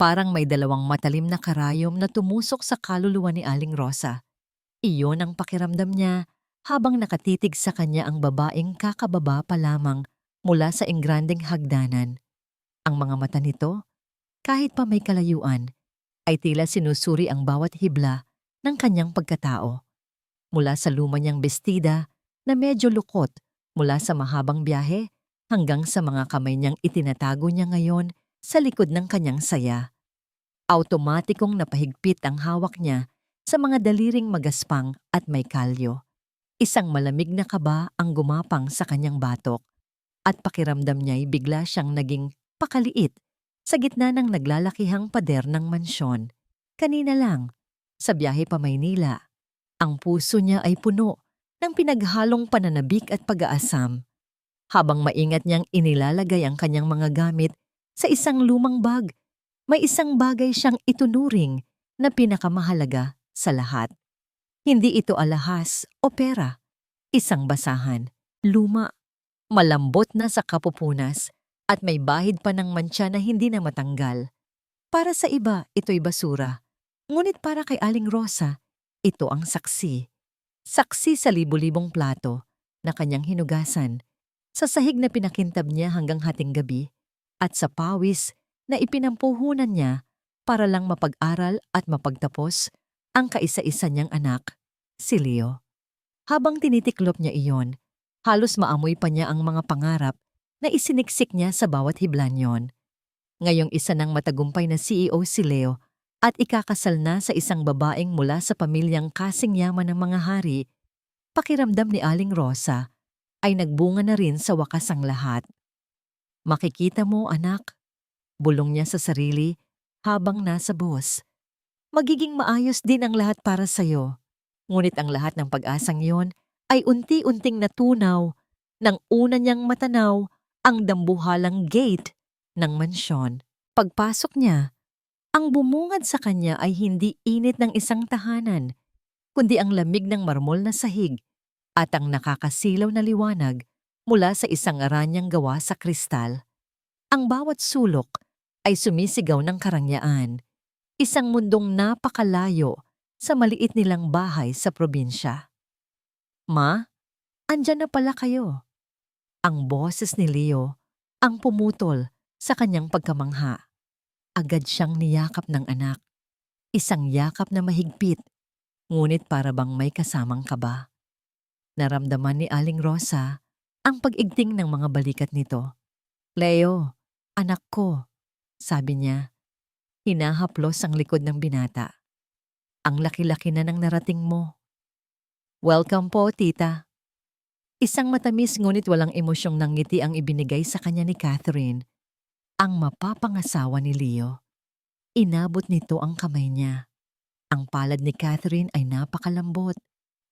Parang may dalawang matalim na karayom na tumusok sa kaluluwa ni Aling Rosa. Iyon ang pakiramdam niya habang nakatitig sa kanya ang babaeng kakababa pa lamang mula sa engrandeng hagdanan. Ang mga mata nito, kahit pa may kalayuan, ay tila sinusuri ang bawat hibla ng kanyang pagkatao. Mula sa luma niyang bestida na medyo lukot mula sa mahabang biyahe hanggang sa mga kamay niyang itinatago niya ngayon sa likod ng kanyang saya. Automatikong napahigpit ang hawak niya sa mga daliring magaspang at may kalyo. Isang malamig na kaba ang gumapang sa kanyang batok at pakiramdam niya'y bigla siyang naging pakaliit sa gitna ng naglalakihang pader ng mansyon. Kanina lang, sa biyahe pa Maynila, ang puso niya ay puno ng pinaghalong pananabik at pag-aasam. Habang maingat niyang inilalagay ang kanyang mga gamit sa isang lumang bag, may isang bagay siyang itunuring na pinakamahalaga sa lahat. Hindi ito alahas o pera. Isang basahan, luma, malambot na sa kapupunas at may bahid pa ng mantsa na hindi na matanggal. Para sa iba, ito'y basura. Ngunit para kay Aling Rosa, ito ang saksi. Saksi sa libu-libong plato na kanyang hinugasan, sa sahig na pinakintab niya hanggang hating gabi, at sa pawis na ipinampuhunan niya para lang mapag-aral at mapagtapos ang kaisa-isa niyang anak, si Leo. Habang tinitiklop niya iyon, halos maamoy pa niya ang mga pangarap na isiniksik niya sa bawat hiblanyon. Ngayong isa ng matagumpay na CEO si Leo at ikakasal na sa isang babaeng mula sa pamilyang kasing yaman ng mga hari, pakiramdam ni Aling Rosa ay nagbunga na rin sa wakas ang lahat. Makikita mo, anak, bulong niya sa sarili habang nasa bus. Magiging maayos din ang lahat para sa'yo. Ngunit ang lahat ng pag-asang yon ay unti-unting natunaw nang una niyang matanaw ang dambuhalang gate ng mansyon. Pagpasok niya, ang bumungad sa kanya ay hindi init ng isang tahanan, kundi ang lamig ng marmol na sahig at ang nakakasilaw na liwanag mula sa isang aranyang gawa sa kristal. Ang bawat sulok ay sumisigaw ng karangyaan, isang mundong napakalayo sa maliit nilang bahay sa probinsya. Ma, andyan na pala kayo. Ang boses ni Leo ang pumutol sa kanyang pagkamangha. Agad siyang niyakap ng anak. Isang yakap na mahigpit, ngunit para bang may kasamang kaba. Naramdaman ni Aling Rosa ang pag-igting ng mga balikat nito. Leo, anak ko, sabi niya. Hinahaplos ang likod ng binata. Ang laki-laki na ng narating mo. Welcome po, tita. Isang matamis ngunit walang emosyong ngiti ang ibinigay sa kanya ni Catherine, ang mapapangasawa ni Leo. Inabot nito ang kamay niya. Ang palad ni Catherine ay napakalambot,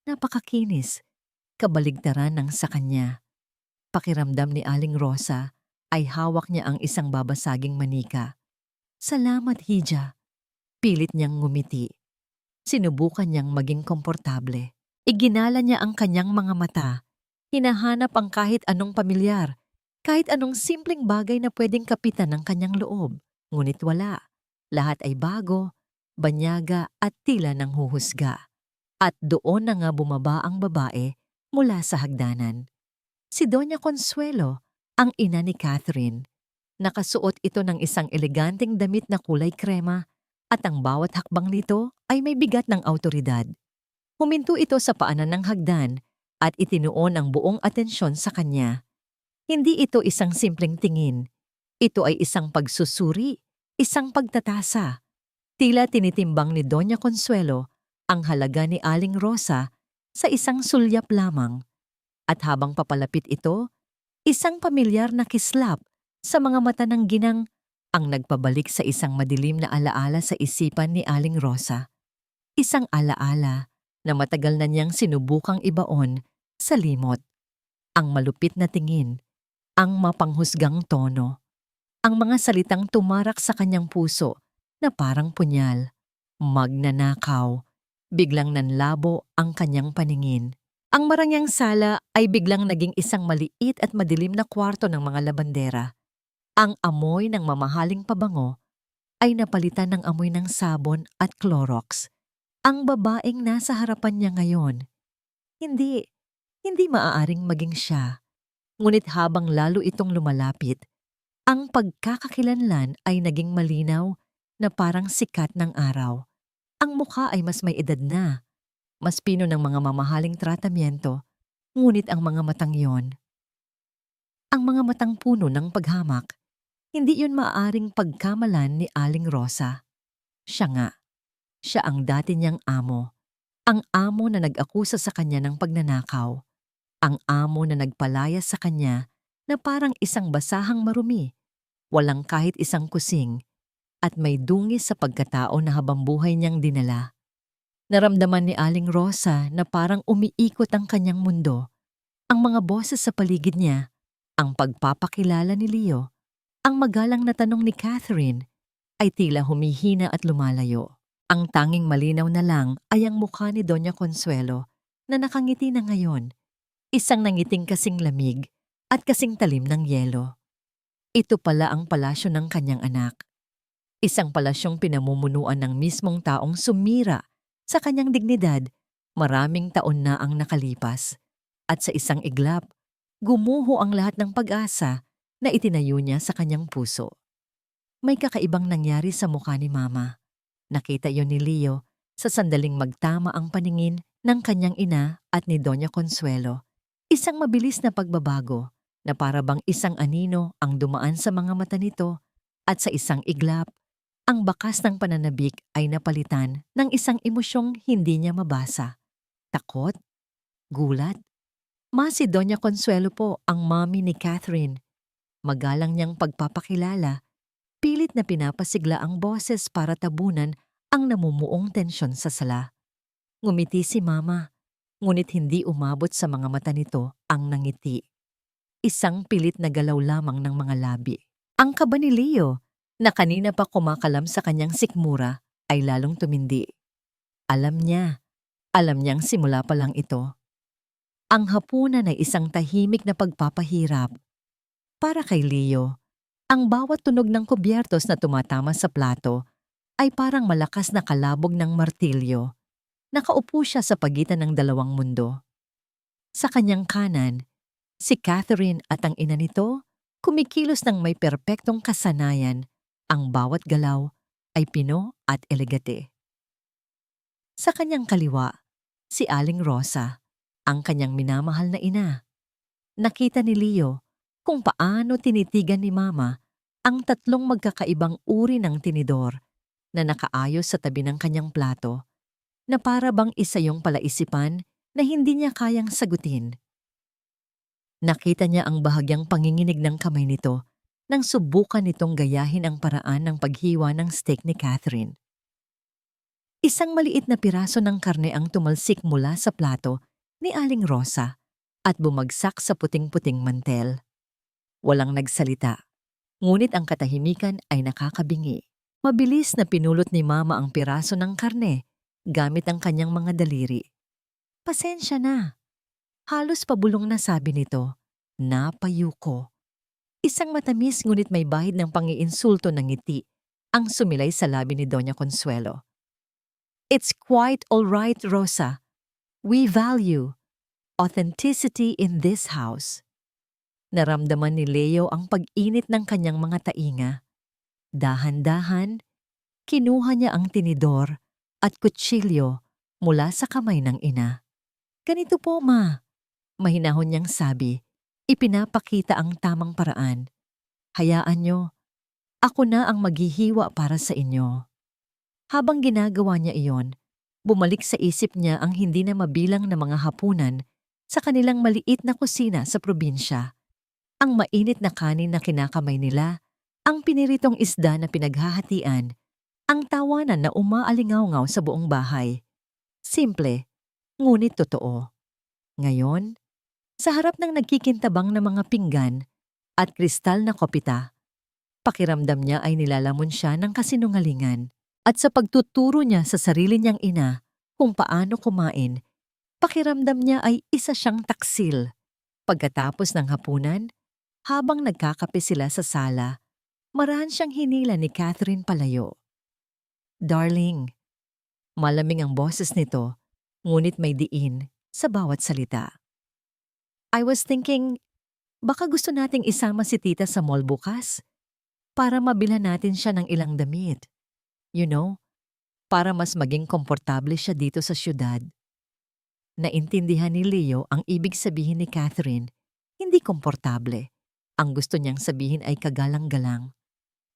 napakakinis, kabaligtaran ng sa kanya. Pakiramdam ni Aling Rosa ay hawak niya ang isang babasaging manika. Salamat, Hija. Pilit niyang ngumiti. Sinubukan niyang maging komportable. Iginala niya ang kanyang mga mata. Hinahanap ang kahit anong pamilyar, kahit anong simpleng bagay na pwedeng kapitan ng kanyang loob. Ngunit wala. Lahat ay bago, banyaga at tila ng huhusga. At doon na nga bumaba ang babae mula sa hagdanan. Si Doña Consuelo, ang ina ni Catherine. Nakasuot ito ng isang eleganteng damit na kulay krema at ang bawat hakbang nito ay may bigat ng awtoridad. Huminto ito sa paanan ng hagdan at itinuon ang buong atensyon sa kanya. Hindi ito isang simpleng tingin. Ito ay isang pagsusuri, isang pagtatasa. Tila tinitimbang ni Doña Consuelo ang halaga ni Aling Rosa sa isang sulyap lamang. At habang papalapit ito, isang pamilyar na kislap sa mga mata ng ginang ang nagpabalik sa isang madilim na alaala sa isipan ni Aling Rosa. Isang alaala na matagal na niyang sinubukang ibaon sa limot. Ang malupit na tingin, ang mapanghusgang tono, ang mga salitang tumarak sa kanyang puso na parang punyal. Magnanakaw, biglang nanlabo ang kanyang paningin. Ang marangyang sala ay biglang naging isang maliit at madilim na kwarto ng mga labandera. Ang amoy ng mamahaling pabango ay napalitan ng amoy ng sabon at Clorox. Ang babaeng nasa harapan niya ngayon, hindi, hindi maaaring maging siya. Ngunit habang lalo itong lumalapit, ang pagkakakilanlan ay naging malinaw na parang sikat ng araw. Ang mukha ay mas may edad na, mas pino ng mga mamahaling tratamiento, ngunit ang mga matang yon, ang mga matang puno ng paghamak, hindi yun maaaring pagkamalan ni Aling Rosa. Siya nga, siya ang dati niyang amo. Ang amo na nag-akusa sa kanya ng pagnanakaw. Ang amo na nagpalaya sa kanya na parang isang basahang marumi, walang kahit isang kusing, at may dungis sa pagkatao na habang buhay niyang dinala. Naramdaman ni Aling Rosa na parang umiikot ang kanyang mundo. Ang mga boses sa paligid niya, ang pagpapakilala ni Leo, ang magalang na tanong ni Catherine, ay tila humihina at lumalayo. Ang tanging malinaw na lang ay ang mukha ni Doña Consuelo na nakangiti na ngayon, isang nangiting kasing lamig at kasing talim ng yelo. Ito pala ang palasyo ng kanyang anak. Isang palasyong pinamumunuan ng mismong taong sumira sa kanyang dignidad, maraming taon na ang nakalipas. At sa isang iglap, gumuho ang lahat ng pag-asa na itinayo niya sa kanyang puso. May kakaibang nangyari sa mukha ni Mama. Nakita yon ni Leo sa sandaling magtama ang paningin ng kanyang ina at ni Doña Consuelo. Isang mabilis na pagbabago na para bang isang anino ang dumaan sa mga mata nito, at sa isang iglap, ang bakas ng pananabik ay napalitan ng isang emosyong hindi niya mabasa. Takot? Gulat? Si Doña Consuelo po ang mommy ni Catherine. Magalang niyang pagpapakilala, pilit na pinapasigla ang boses para tabunan ang namumuong tensyon sa sala. Ngumiti si Mama, ngunit hindi umabot sa mga mata nito ang nangiti. Isang pilit na galaw lamang ng mga labi. Ang kaba ni Leo, na kanina pa kumakalam sa kanyang sikmura, ay lalong tumindi. Alam niyang simula pa lang ito. Ang hapunan ay isang tahimik na pagpapahirap. Para kay Leo, ang bawat tunog ng kubyertos na tumatama sa plato ay parang malakas na kalabog ng martilyo. Nakaupo siya sa pagitan ng dalawang mundo. Sa kanyang kanan, si Catherine at ang ina nito kumikilos ng may perpektong kasanayan. Ang bawat galaw ay pino at elegante. Sa kanyang kaliwa, si Aling Rosa, ang kanyang minamahal na ina. Nakita ni Leo kung paano tinitigan ni Mama ang tatlong magkakaibang uri ng tinidor na nakaayos sa tabi ng kanyang plato, na para bang isa yung palaisipan na hindi niya kayang sagutin. Nakita niya ang bahagyang panginginig ng kamay nito nang subukan nitong gayahin ang paraan ng paghiwa ng steak ni Catherine. Isang maliit na piraso ng karne ang tumalsik mula sa plato ni Aling Rosa at bumagsak sa puting-puting mantel. Walang nagsalita, ngunit ang katahimikan ay nakakabingi. Mabilis na pinulot ni Mama ang piraso ng karne gamit ang kanyang mga daliri. Pasensya na. Halos pabulong na sabi nito, napayuko. Isang matamis ngunit may bahid ng pangiinsulto ng ngiti ang sumilay sa labi ni Doña Consuelo. It's quite all right, Rosa. We value authenticity in this house. Naramdaman ni Leo ang pag-init ng kanyang mga tainga. Dahan-dahan, kinuha niya ang tinidor at kutsilyo mula sa kamay ng ina. Ganito po, Ma. Mahinahon niyang sabi, ipinapakita ang tamang paraan. Hayaan niyo, ako na ang maghihiwa para sa inyo. Habang ginagawa niya iyon, bumalik sa isip niya ang hindi na mabilang na mga hapunan sa kanilang maliit na kusina sa probinsya. Ang mainit na kanin na kinakamay nila, ang piniritong isda na pinaghahatian, ang tawanan na umaalingaw-ngaw sa buong bahay. Simple, ngunit totoo. Ngayon, sa harap ng nagkikintabang na mga pinggan at kristal na kopita, pakiramdam niya ay nilalamon siya ng kasinungalingan. At sa pagtuturo niya sa sarili niyang ina kung paano kumain, pakiramdam niya ay isa siyang taksil. Pagkatapos ng hapunan, habang nagkakape sila sa sala, Marahan siyang hinila ni Catherine palayo. Darling, malamig ang boses nito, ngunit may diin sa bawat salita. I was thinking, baka gusto nating isama si tita sa mall bukas para mabilhan natin siya ng ilang damit. You know, para mas maging komportable siya dito sa syudad. Naintindihan ni Leo ang ibig sabihin ni Catherine, hindi komportable. Ang gusto niyang sabihin ay kagalang-galang.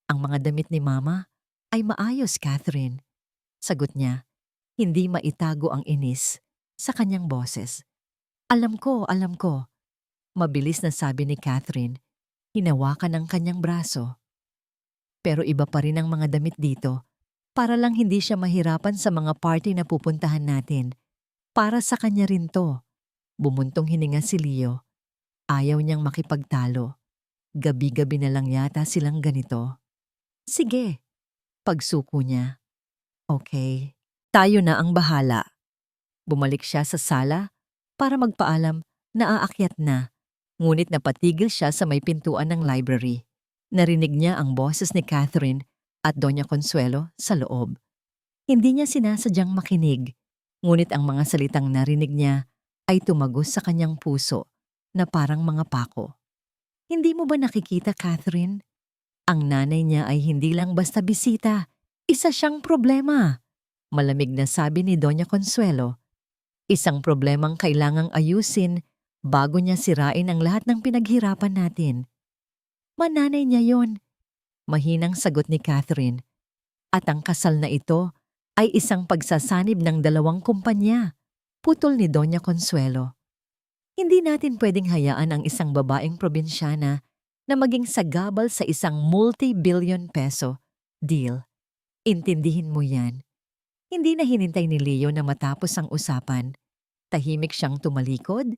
Ang mga damit ni Mama ay maayos, Catherine. Sagot niya, hindi maitago ang inis sa kanyang boses. Alam ko, alam ko. Mabilis na sabi ni Catherine, hinawakan ang kanyang braso. Pero iba pa rin ang mga damit dito, para lang hindi siya mahirapan sa mga party na pupuntahan natin. Para sa kanya rin to. Bumuntong hininga si Leo. Ayaw niyang makipagtalo. Gabi-gabi na lang yata silang ganito. Sige, pagsuko niya. Okay, tayo na ang bahala. Bumalik siya sa sala para magpaalam na aakyat na. Ngunit napatigil siya sa may pintuan ng library. Narinig niya ang boses ni Catherine at Doña Consuelo sa loob. Hindi niya sinasadyang makinig, ngunit ang mga salitang narinig niya ay tumagos sa kanyang puso na parang mga pako. Hindi mo ba nakikita, Catherine? Ang nanay niya ay hindi lang basta bisita. Isa siyang problema. Malamig na sabi ni Doña Consuelo. Isang problemang kailangang ayusin bago niya sirain ang lahat ng pinaghirapan natin. Mananay niya yon, mahinang sagot ni Catherine. At ang kasal na ito ay isang pagsasanib ng dalawang kumpanya. Putol ni Doña Consuelo. Hindi natin pwedeng hayaan ang isang babaeng probinsyana na maging sagabal sa isang multi-billion peso deal. Intindihin mo yan. Hindi na hinintay ni Leo na matapos ang usapan. Tahimik siyang tumalikod.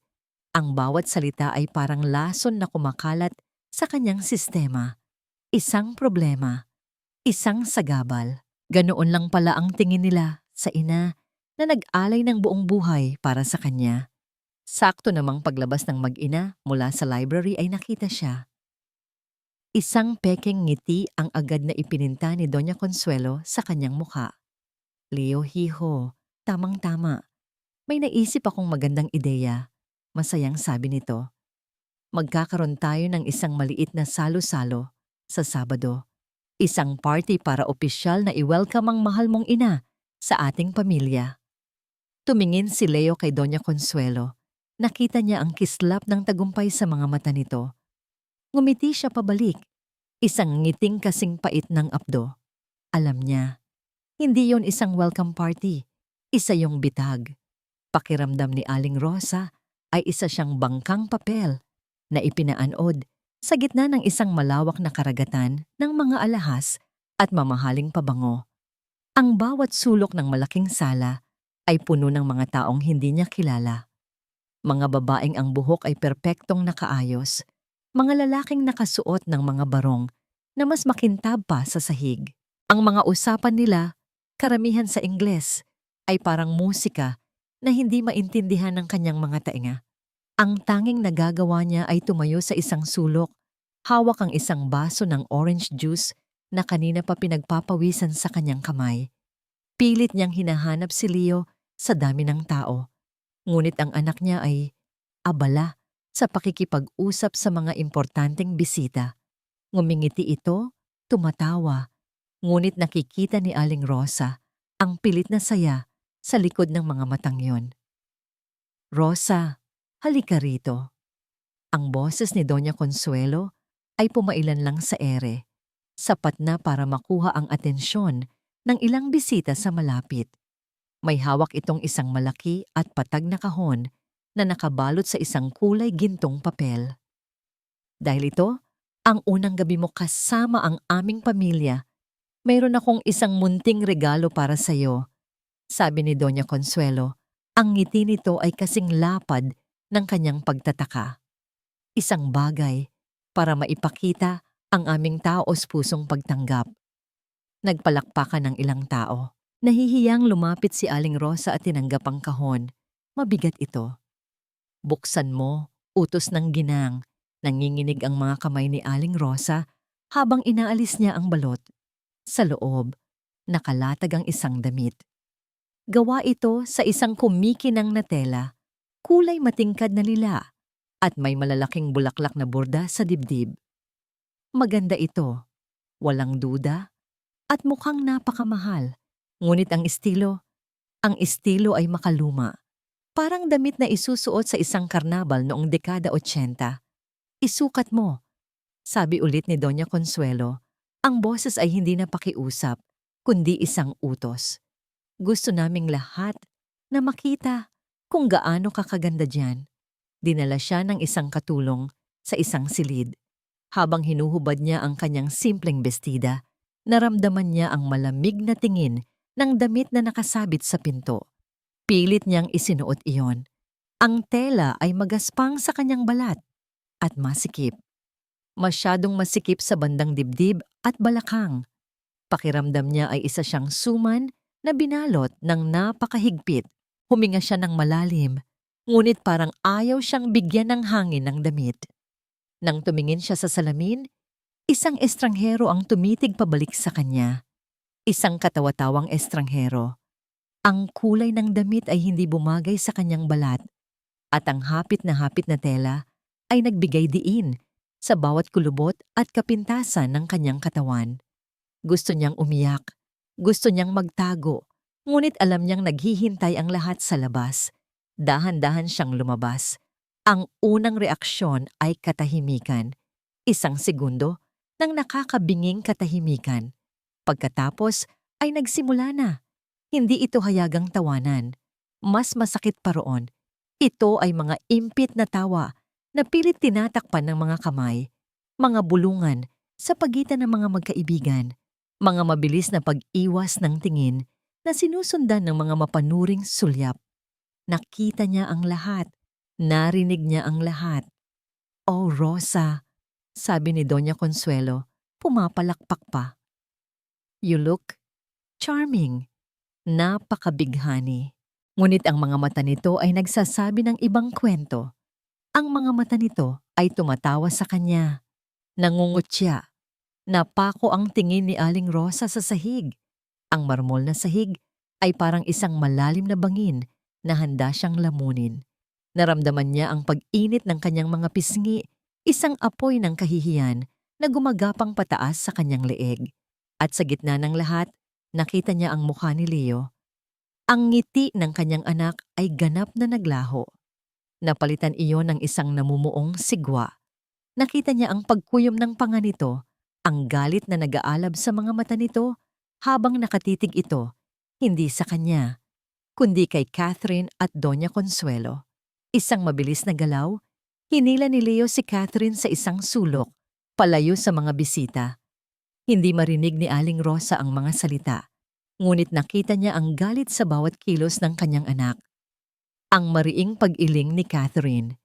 Ang bawat salita ay parang lason na kumakalat sa kanyang sistema. Isang problema. Isang sagabal. Ganoon lang pala ang tingin nila sa ina na nag-alay ng buong buhay para sa kanya. Sakto namang paglabas ng mag-ina mula sa library ay nakita siya. Isang pekeng ngiti ang agad na ipininta ni Doña Consuelo sa kanyang mukha. Leo, hiho, tamang-tama. May naisip akong magandang ideya. Masayang sabi nito. Magkakaroon tayo ng isang maliit na salo-salo sa Sabado. Isang party para opisyal na i-welcome ang mahal mong ina sa ating pamilya. Tumingin si Leo kay Doña Consuelo. Nakita niya ang kislap ng tagumpay sa mga mata nito. Ngumiti siya pabalik. Isang ngiting kasing pait ng apdo. Alam niya, hindi yon isang welcome party. Isa yung bitag. Pakiramdam ni Aling Rosa ay isa siyang bangkang papel na ipinaanod sa gitna ng isang malawak na karagatan ng mga alahas at mamahaling pabango. Ang bawat sulok ng malaking sala ay puno ng mga taong hindi niya kilala. Mga babaeng ang buhok ay perpektong nakaayos, mga lalaking nakasuot ng mga barong na mas makintab pa sa sahig. Ang mga usapan nila, karamihan sa Ingles, ay parang musika na hindi maintindihan ng kanyang mga tainga. Ang tanging nagagawa niya ay tumayo sa isang sulok, hawak ang isang baso ng orange juice na kanina pa pinagpapawisan sa kanyang kamay. Pilit niyang hinahanap si Leo sa dami ng tao. Ngunit ang anak niya ay abala sa pakikipag-usap sa mga importanteng bisita. Ngumingiti ito, tumatawa, ngunit nakikita ni Aling Rosa ang pilit na saya sa likod ng mga matang yon. Rosa, halika rito. Ang boses ni Doña Consuelo ay pumailan lang sa ere, sapat na para makuha ang atensyon ng ilang bisita sa malapit. May hawak itong isang malaki at patag na kahon na nakabalot sa isang kulay gintong papel. Dahil ito, ang unang gabi mo kasama ang aming pamilya, mayroon akong isang munting regalo para sa iyo, sabi ni Doña Consuelo. Ang ngiti nito ay kasing lapad ng kanyang pagtataka. Isang bagay para maipakita ang aming taos-pusong pagtanggap. Nagpalakpakan ng ilang tao. Nahihiyang lumapit si Aling Rosa at tinanggap ang kahon. Mabigat ito. Buksan mo, utos ng ginang. Nanginginig ang mga kamay ni Aling Rosa habang inaalis niya ang balot. Sa loob, nakalatag ang isang damit. Gawa ito sa isang kumikinang na tela, kulay matingkad na lila, at may malalaking bulaklak na borda sa dibdib. Maganda ito, walang duda, at mukhang napakamahal. Ngunit ang estilo ay makaluma. Parang damit na isusuot sa isang karnabal noong dekada 80. Isukat mo, sabi ulit ni Doña Consuelo. Ang boses ay hindi na pakiusap, kundi isang utos. Gusto naming lahat na makita kung gaano kakaganda diyan. Dinala siya ng isang katulong sa isang silid. Habang hinuhubad niya ang kanyang simpleng bestida, naramdaman niya ang malamig na tingin ng damit na nakasabit sa pinto. Pilit niyang isinuot iyon. Ang tela ay magaspang sa kanyang balat at masikip. Masyadong masikip sa bandang dibdib at balakang. Pakiramdam niya ay isa siyang suman na binalot ng napakahigpit. Huminga siya ng malalim, ngunit parang ayaw siyang bigyan ng hangin ng damit. Nang tumingin siya sa salamin, isang estranghero ang tumitig pabalik sa kanya. Isang katawa-tawang estranghero. Ang kulay ng damit ay hindi bumagay sa kanyang balat at ang hapit na tela ay nagbigay diin sa bawat kulubot at kapintasan ng kanyang katawan. Gusto niyang umiyak, gusto niyang magtago, ngunit alam niyang naghihintay ang lahat sa labas. Dahan-dahan siyang lumabas. Ang unang reaksyon ay katahimikan. Isang segundo ng nakakabinging katahimikan. Pagkatapos ay nagsimula na. Hindi ito hayagang tawanan. Mas masakit pa roon. Ito ay mga impit na tawa na pilit tinatakpan ng mga kamay, mga bulungan sa pagitan ng mga magkaibigan, mga mabilis na pag-iwas ng tingin na sinusundan ng mga mapanuring sulyap. Nakita niya ang lahat. Narinig niya ang lahat. "Oh, Rosa," sabi ni Doña Consuelo, pumapalakpak pa. "You look charming." Napakabighani. Ngunit ang mga mata nito ay nagsasabi ng ibang kwento. Ang mga mata nito ay tumatawa sa kanya. Nangungutya. Napako ang tingin ni Aling Rosa sa sahig. Ang marmol na sahig ay parang isang malalim na bangin na handa siyang lamunin. Naramdaman niya ang pag-init ng kanyang mga pisngi, isang apoy ng kahihiyan na gumagapang pataas sa kanyang leeg. At sa gitna ng lahat, nakita niya ang mukha ni Leo. Ang ngiti ng kanyang anak ay ganap na naglaho. Napalitan iyon ng isang namumuong sigwa. Nakita niya ang pagkuyom ng panga nito, ang galit na nag-aalab sa mga mata nito habang nakatitig ito, hindi sa kanya, kundi kay Catherine at Doña Consuelo. Isang mabilis na galaw, hinila ni Leo si Catherine sa isang sulok, palayo sa mga bisita. Hindi marinig ni Aling Rosa ang mga salita, ngunit nakita niya ang galit sa bawat kilos ng kanyang anak. Ang mariing pag-iling ni Catherine,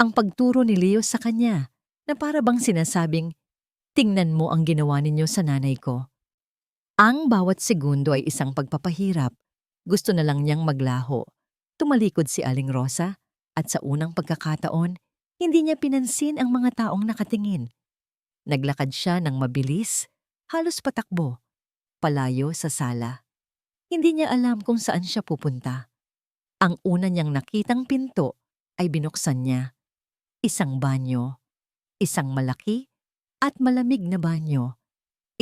ang pagturo ni Leo sa kanya na para bang sinasabing, "Tingnan mo ang ginawa ninyo sa nanay ko." Ang bawat segundo ay isang pagpapahirap. Gusto na lang niyang maglaho. Tumalikod si Aling Rosa at sa unang pagkakataon, hindi niya pinansin ang mga taong nakatingin. Naglakad siya ng mabilis, halos patakbo, palayo sa sala. Hindi niya alam kung saan siya pupunta. Ang una niyang nakitang pinto ay binuksan niya. Isang banyo. Isang malaki at malamig na banyo.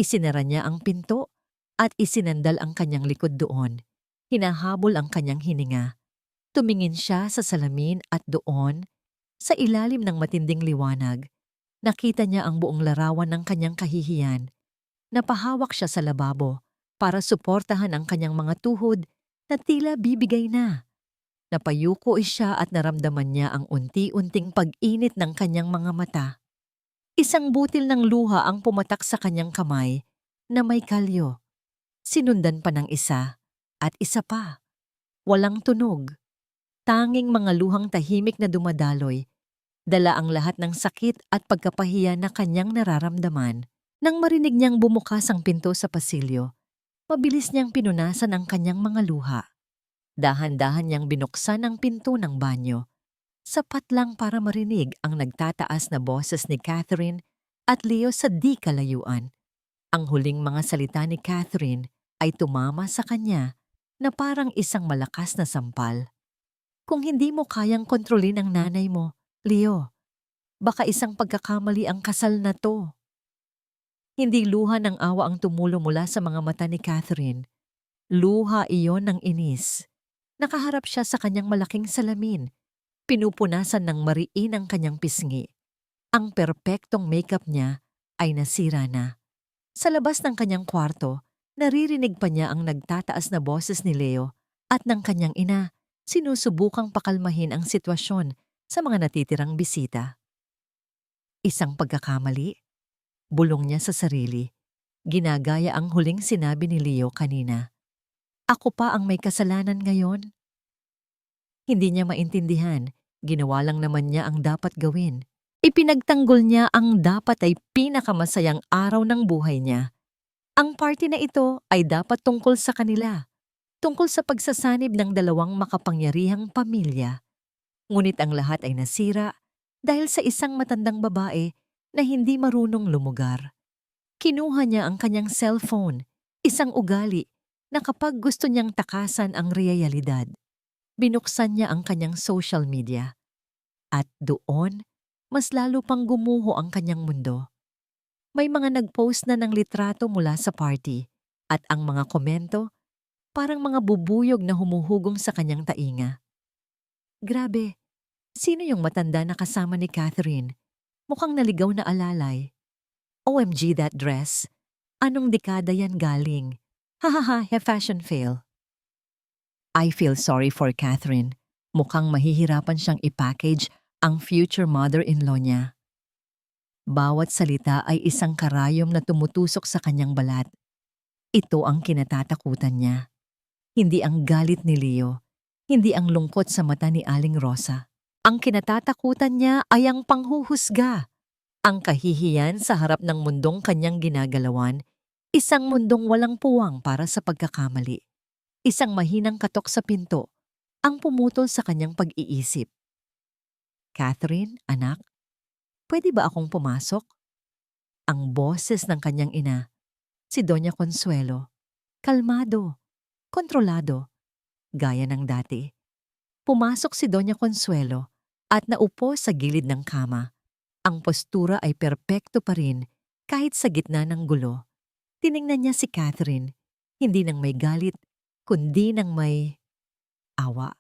Isinara niya ang pinto at isinandal ang kanyang likod doon. Hinahabol ang kanyang hininga. Tumingin siya sa salamin at doon, sa ilalim ng matinding liwanag, nakita niya ang buong larawan ng kanyang kahihiyan. Napahawak siya sa lababo para suportahan ang kanyang mga tuhod na tila bibigay na. Napayuko siya at naramdaman niya ang unti-unting pag-init ng kanyang mga mata. Isang butil ng luha ang pumatak sa kanyang kamay na may kalyo. Sinundan pa ng isa at isa pa. Walang tunog. Tanging mga luhang tahimik na dumadaloy. Dala ang lahat ng sakit at pagkapahiya na kanyang nararamdaman. Nang marinig niyang bumukas ang pinto sa pasilyo, mabilis niyang pinunasan ang kanyang mga luha. Dahan-dahan niyang binuksan ang pinto ng banyo. Sapat lang para marinig ang nagtataas na boses ni Catherine at Leo sa di kalayuan. Ang huling mga salita ni Catherine ay tumama sa kanya na parang isang malakas na sampal. Kung hindi mo kayang kontrolin ang nanay mo, Leo, baka isang pagkakamali ang kasal na to. Hindi luha ng awa ang tumulo mula sa mga mata ni Catherine. Luha iyon ng inis. Nakaharap siya sa kanyang malaking salamin. Pinupunasan ng mariin ang kanyang pisngi. Ang perpektong makeup niya ay nasira na. Sa labas ng kanyang kwarto, naririnig pa niya ang nagtataas na boses ni Leo at ng kanyang ina, sinusubukang pakalmahin ang sitwasyon sa mga natitirang bisita. Isang pagkakamali? Bulong niya sa sarili. Ginagaya ang huling sinabi ni Leo kanina. Ako pa ang may kasalanan ngayon? Hindi niya maintindihan. Ginawa lang naman niya ang dapat gawin. Ipinagtanggol niya ang dapat ay pinakamasayang araw ng buhay niya. Ang party na ito ay dapat tungkol sa kanila. Tungkol sa pagsasanib ng dalawang makapangyarihang pamilya. Ngunit ang lahat ay nasira dahil sa isang matandang babae na hindi marunong lumugar. Kinuha niya ang kanyang cellphone, isang ugali na kapag gusto niyang takasan ang realidad. Binuksan niya ang kanyang social media. At doon, mas lalo pang gumuho ang kanyang mundo. May mga nag-post na ng litrato mula sa party at ang mga komento parang mga bubuyog na humuhugong sa kanyang tainga. Grabe, sino yung matanda na kasama ni Catherine? Mukhang naligaw na alalay. OMG that dress. Anong dekada yan galing? Hahaha, fashion fail. I feel sorry for Catherine. Mukhang mahihirapan siyang i-package ang future mother-in-law niya. Bawat salita ay isang karayom na tumutusok sa kanyang balat. Ito ang kinatatakutan niya. Hindi ang galit ni Leo, hindi ang lungkot sa mata ni Aling Rosa. Ang kinatatakutan niya ay ang panghuhusga. Ang kahihiyan sa harap ng mundong kanyang ginagalawan, isang mundong walang puwang para sa pagkakamali. Isang mahinang katok sa pinto, ang pumutol sa kanyang pag-iisip. Catherine, anak, pwede ba akong pumasok? Ang boses ng kanyang ina, si Doña Consuelo, kalmado, kontrolado, gaya ng dati. Pumasok si Doña Consuelo at naupo sa gilid ng kama. Ang postura ay perpekto pa rin kahit sa gitna ng gulo. Tiningnan niya si Catherine, hindi nang may galit, kundi nang may awa.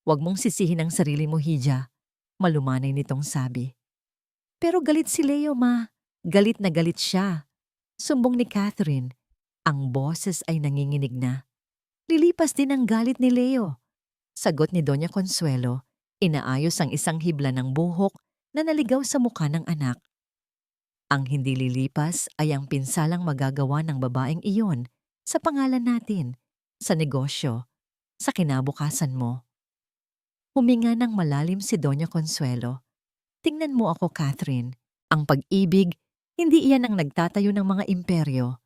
Huwag mong sisihin ang sarili mo, Hija, malumanay nitong sabi. Pero galit si Leo, ma. Galit na galit siya. Sumbong ni Catherine. Ang boses ay nanginginig na. Lilipas din ang galit ni Leo. Sagot ni Doña Consuelo, inaayos ang isang hibla ng buhok na naligaw sa mukha ng anak. Ang hindi lilipas ay ang pinsalang magagawa ng babaeng iyon sa pangalan natin, sa negosyo, sa kinabukasan mo. Huminga ng malalim si Doña Consuelo. Tingnan mo ako, Catherine. Ang pag-ibig, hindi iyan ang nagtatayo ng mga imperyo.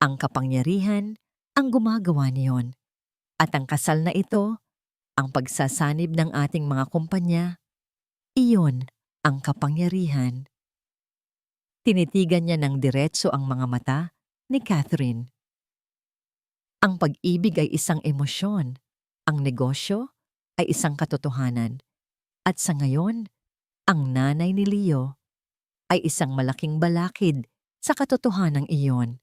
Ang kapangyarihan, ang gumagawa niyon. At ang kasal na ito, ang pagsasanib ng ating mga kumpanya, iyon ang kapangyarihan. Tinitigan niya ng diretso ang mga mata ni Catherine. Ang pag-ibig ay isang emosyon. Ang negosyo ay isang katotohanan. At sa ngayon, ang nanay ni Leo ay isang malaking balakid sa katotohanang iyon.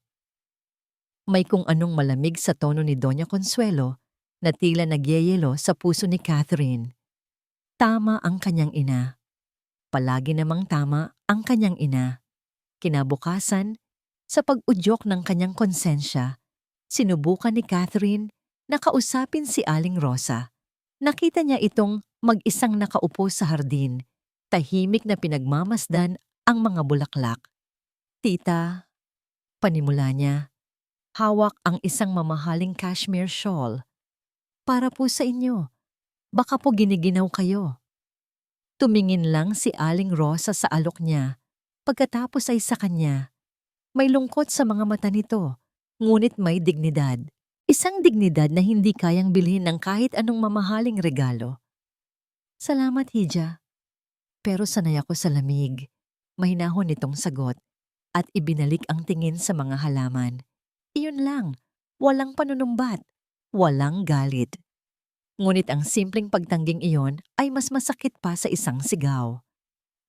May kung anong malamig sa tono ni Doña Consuelo na tila nagyeyelo sa puso ni Catherine. Tama ang kanyang ina. Palagi namang tama ang kanyang ina. Kinabukasan, sa pag-udyok ng kanyang konsensya, sinubukan ni Catherine na kausapin si Aling Rosa. Nakita niya itong mag-isang nakaupo sa hardin, tahimik na pinagmamasdan ang mga bulaklak. Tita, panimula niya, hawak ang isang mamahaling cashmere shawl. Para po sa inyo, baka po giniginaw kayo. Tumingin lang si Aling Rosa sa alok niya, pagkatapos ay sa kanya. May lungkot sa mga mata nito, ngunit may dignidad. Isang dignidad na hindi kayang bilhin ng kahit anong mamahaling regalo. Salamat, Hija. Pero sanay ako sa lamig. Mahinahon nitong sagot at ibinalik ang tingin sa mga halaman. Iyon lang, walang panunumbat, walang galit. Ngunit ang simpleng pagtangging iyon ay mas masakit pa sa isang sigaw.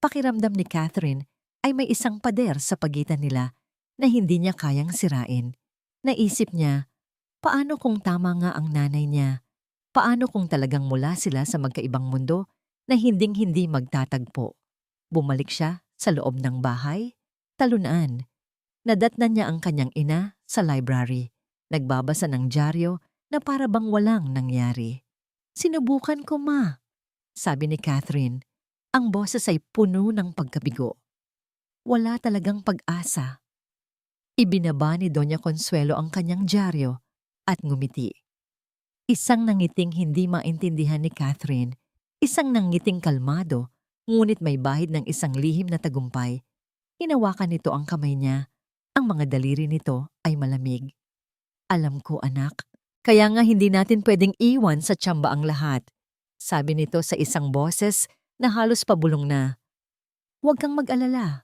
Pakiramdam ni Catherine ay may isang pader sa pagitan nila na hindi niya kayang sirain. Naisip niya, paano kung tama nga ang nanay niya? Paano kung talagang mula sila sa magkaibang mundo na hinding-hindi magtatagpo? Bumalik siya sa loob ng bahay, talunan. Nadatnan niya ang kanyang ina sa library, nagbabasa ng dyaryo na para bang walang nangyari. Sinubukan ko, ma, sabi ni Catherine. Ang boses ay puno ng pagkabigo. Wala talagang pag-asa. Ibinaba ni Doña Consuelo ang kanyang dyaryo at ngumiti. Isang nangiting hindi maintindihan ni Catherine, isang nangiting kalmado, ngunit may bahid ng isang lihim na tagumpay. Hinawakan nito ang kamay niya. Ang mga daliri nito ay malamig. Alam ko, anak. Kaya nga hindi natin pwedeng iwan sa tsamba ang lahat. Sabi nito sa isang boses na halos pabulong na. Huwag kang mag-alala.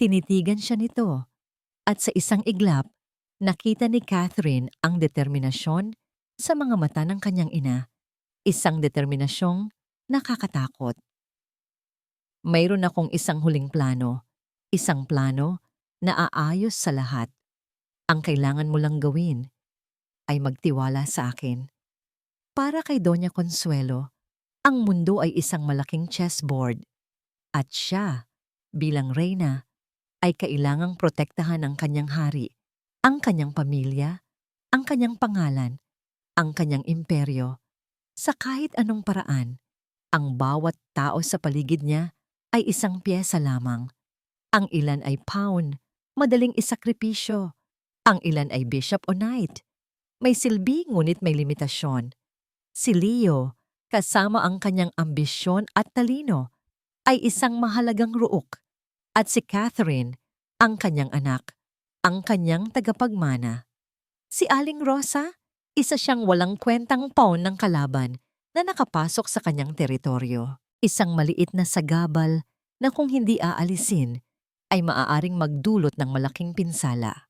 Tinitigan siya nito. At sa isang iglap, nakita ni Catherine ang determinasyon sa mga mata ng kanyang ina. Isang determinasyong nakakatakot. Mayroon akong isang huling plano. Isang plano na aayos sa lahat. Ang kailangan mo lang gawin ay magtiwala sa akin. Para kay Doña Consuelo, ang mundo ay isang malaking chessboard at siya, bilang reyna, ay kailangang protektahan ang kanyang hari, ang kanyang pamilya, ang kanyang pangalan, ang kanyang imperyo. Sa kahit anong paraan, ang bawat tao sa paligid niya ay isang piyesa lamang. Ang ilan ay pawn, madaling isakripisyo. Ang ilan ay bishop o knight. May silbi ngunit may limitasyon. Si Leo, kasama ang kanyang ambisyon at talino, ay isang mahalagang ruok. At si Catherine, ang kanyang anak, ang kanyang tagapagmana. Si Aling Rosa, isa siyang walang kwentang pawn ng kalaban na nakapasok sa kanyang teritoryo. Isang maliit na sagabal na kung hindi aalisin, ay maaaring magdulot ng malaking pinsala.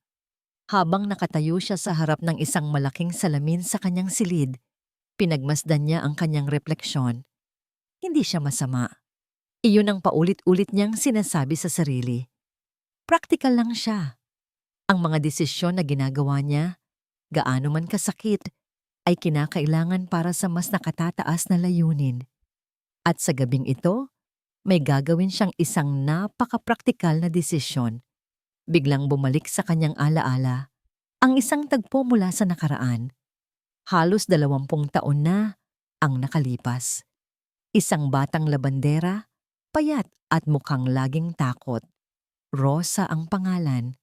Habang nakatayo siya sa harap ng isang malaking salamin sa kanyang silid, pinagmasdan niya ang kanyang refleksyon. Hindi siya masama. Iyon ang paulit-ulit niyang sinasabi sa sarili. Praktikal lang siya. Ang mga desisyon na ginagawa niya, gaano man kasakit, ay kinakailangan para sa mas nakatataas na layunin. At sa gabing ito, may gagawin siyang isang napakapraktikal na desisyon. Biglang bumalik sa kanyang alaala ang isang tagpo mula sa nakaraan. Halos 20 taon na ang nakalipas. Isang batang labandera, payat at mukhang laging takot. Rosa ang pangalan.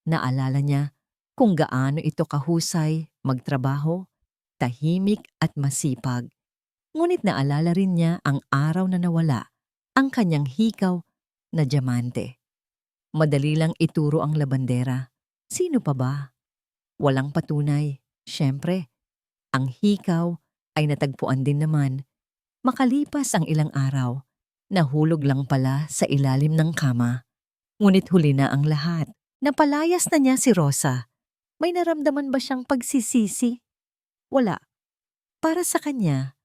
Naalala niya kung gaano ito kahusay, magtrabaho, tahimik at masipag. Ngunit naalala rin niya ang araw na nawala, ang kanyang hikaw na diamante. Madali lang ituro ang labandera. Sino pa ba? Walang patunay. Siyempre, ang hikaw ay natagpuan din naman. Makalipas ang ilang araw, nahulog lang pala sa ilalim ng kama. Ngunit huli na ang lahat. Napalayas na niya si Rosa. May naramdaman ba siyang pagsisisi? Wala. Para sa kanya,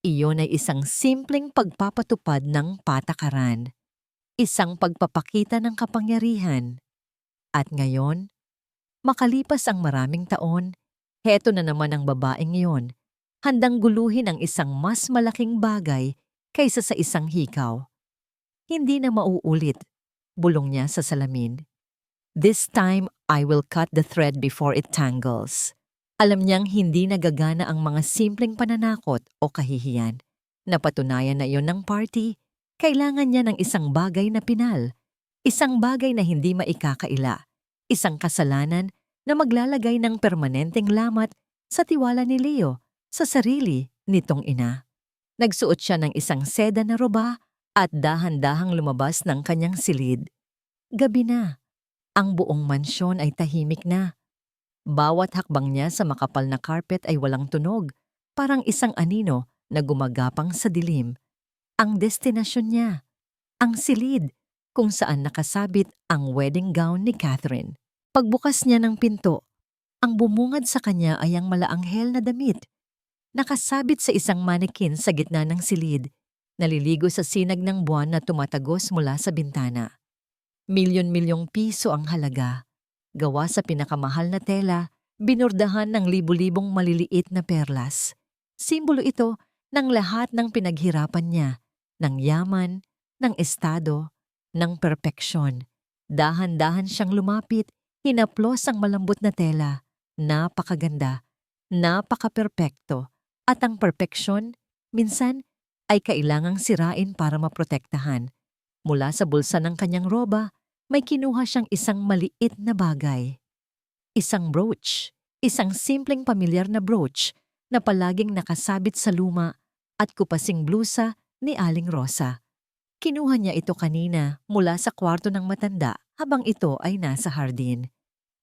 iyon ay isang simpleng pagpapatupad ng patakaran. Isang pagpapakita ng kapangyarihan. At ngayon, makalipas ang maraming taon, heto na naman ang babaeng iyon, handang guluhin ang isang mas malaking bagay kaysa sa isang hikaw. Hindi na mauulit, bulong niya sa salamin. This time, I will cut the thread before it tangles. Alam niyang hindi nagagana ang mga simpleng pananakot o kahihiyan. Napatunayan na iyon ng party. Kailangan niya ng isang bagay na pinal, isang bagay na hindi maikakaila, isang kasalanan na maglalagay ng permanenteng lamat sa tiwala ni Leo sa sarili nitong ina. Nagsuot siya ng isang seda na roba at dahan-dahang lumabas ng kanyang silid. Gabi na. Ang buong mansyon ay tahimik na. Bawat hakbang niya sa makapal na carpet ay walang tunog, parang isang anino na gumagapang sa dilim. Ang destinasyon niya, ang silid, kung saan nakasabit ang wedding gown ni Catherine. Pagbukas niya ng pinto, ang bumungad sa kanya ay ang malaanghel na damit. Nakasabit sa isang manikin sa gitna ng silid, naliligo sa sinag ng buwan na tumatagos mula sa bintana. Milyon-milyong piso ang halaga. Gawa sa pinakamahal na tela, binurdahan ng libu-libong maliliit na perlas. Simbolo ito ng lahat ng pinaghirapan niya, ng yaman, ng estado, ng perpeksyon. Dahan-dahan siyang lumapit, hinaplos ang malambot na tela. Napakaganda, napaka-perpekto, at ang perpeksyon, minsan, ay kailangang sirain para maprotektahan. Mula sa bulsa ng kanyang roba, may kinuha siyang isang maliit na bagay. Isang brooch, isang simpleng pamilyar na brooch na palaging nakasabit sa luma at kupasing blusa ni Aling Rosa. Kinuha niya ito kanina mula sa kwarto ng matanda habang ito ay nasa hardin.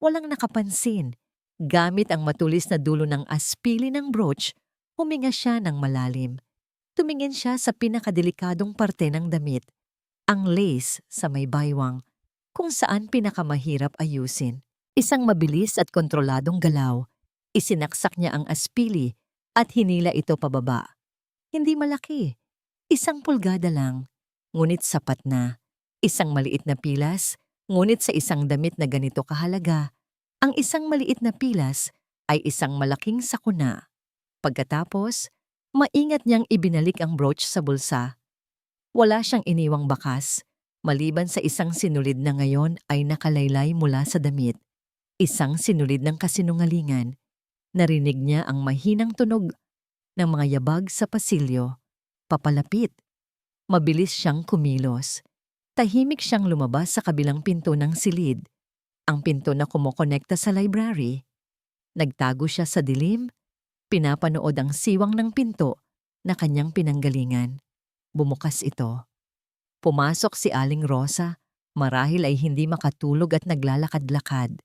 Walang nakapansin. Gamit ang matulis na dulo ng aspili ng brooch, huminga siya ng malalim. Tumingin siya sa pinakadelikadong parte ng damit, ang lace sa may baywang, kung saan pinakamahirap ayusin. Isang mabilis at kontroladong galaw, isinaksak niya ang aspili at hinila ito pababa. Hindi malaki, 1 pulgada lang, ngunit sapat na. Isang maliit na pilas, ngunit sa isang damit na ganito kahalaga, ang isang maliit na pilas ay isang malaking sakuna. Pagkatapos, maingat niyang ibinalik ang brooch sa bulsa. Wala siyang iniwang bakas, maliban sa isang sinulid na ngayon ay nakalaylay mula sa damit. Isang sinulid ng kasinungalingan. Narinig niya ang mahinang tunog ng mga yabag sa pasilyo. Papalapit. Mabilis siyang kumilos. Tahimik siyang lumabas sa kabilang pinto ng silid, ang pinto na kumokonekta sa library. Nagtago siya sa dilim, pinapanood ang siwang ng pinto na kanyang pinanggalingan. Bumukas ito. Pumasok si Aling Rosa, marahil ay hindi makatulog at naglalakad-lakad.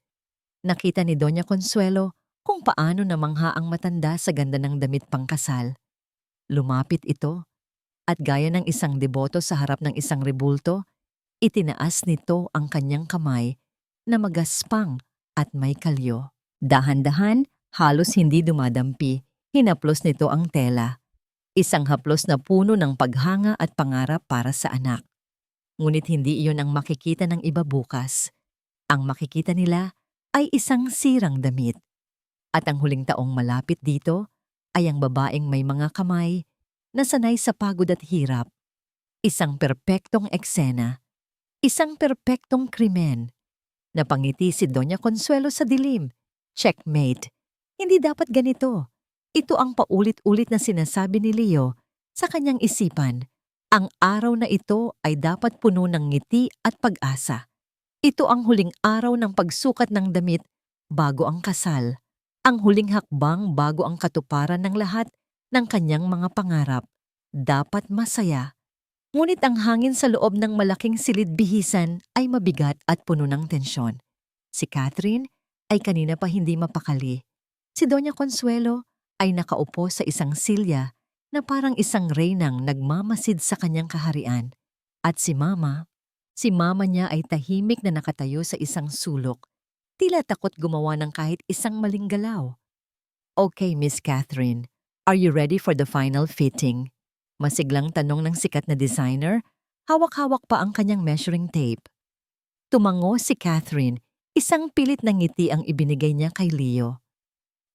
Nakita ni Doña Consuelo kung paano namangha ang matanda sa ganda ng damit pangkasal. Lumapit ito, at gaya ng isang deboto sa harap ng isang rebulto, itinaas nito ang kanyang kamay na magaspang at may kalyo. Dahan-dahan, halos hindi dumadampi, hinaplos nito ang tela. Isang haplos na puno ng paghanga at pangarap para sa anak. Ngunit hindi iyon ang makikita ng iba bukas. Ang makikita nila ay isang sirang damit. At ang huling taong malapit dito ay ang babaeng may mga kamay na sanay sa pagod at hirap. Isang perpektong eksena. Isang perpektong krimen. Napangiti si Doña Consuelo sa dilim. Checkmate. Hindi dapat ganito. Ito ang paulit-ulit na sinasabi ni Leo sa kanyang isipan. Ang araw na ito ay dapat puno ng ngiti at pag-asa. Ito ang huling araw ng pagsukat ng damit bago ang kasal. Ang huling hakbang bago ang katuparan ng lahat ng kanyang mga pangarap. Dapat masaya. Ngunit ang hangin sa loob ng malaking silid bihisan ay mabigat at puno ng tensyon. Si Catherine ay kanina pa hindi mapakali. Si Doña Consuelo ay nakaupo sa isang silya na parang isang reynang nagmamasid sa kanyang kaharian. At si Mama niya ay tahimik na nakatayo sa isang sulok, tila takot gumawa ng kahit isang maling galaw. Okay, Miss Catherine, are you ready for the final fitting? Masiglang tanong ng sikat na designer, hawak-hawak pa ang kanyang measuring tape. Tumango si Catherine, isang pilit na ngiti ang ibinigay niya kay Leo.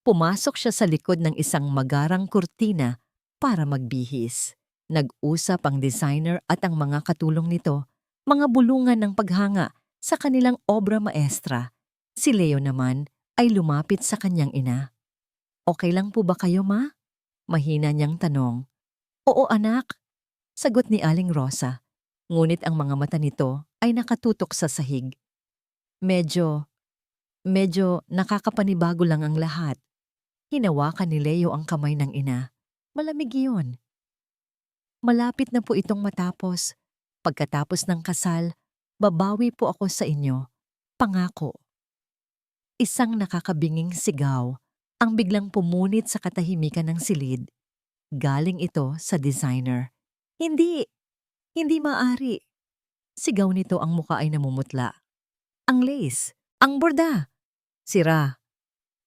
Pumasok siya sa likod ng isang magarang kurtina para magbihis. Nag-usap ang designer at ang mga katulong nito, mga bulungan ng paghanga sa kanilang obra maestra. Si Leo naman ay lumapit sa kanyang ina. Okay lang po ba kayo, Ma? Mahina niyang tanong. Oo, anak, sagot ni Aling Rosa. Ngunit ang mga mata nito ay nakatutok sa sahig. Medyo nakakapanibago lang ang lahat. Hinawakan ni Leo ang kamay ng ina. Malamig iyon. Malapit na po itong matapos. Pagkatapos ng kasal, babawi po ako sa inyo. Pangako. Isang nakakabinging sigaw ang biglang pumunit sa katahimikan ng silid. Galing ito sa designer. Hindi maaari. Sigaw nito, ang muka ay namumutla. Ang lace! Ang borda! Sira!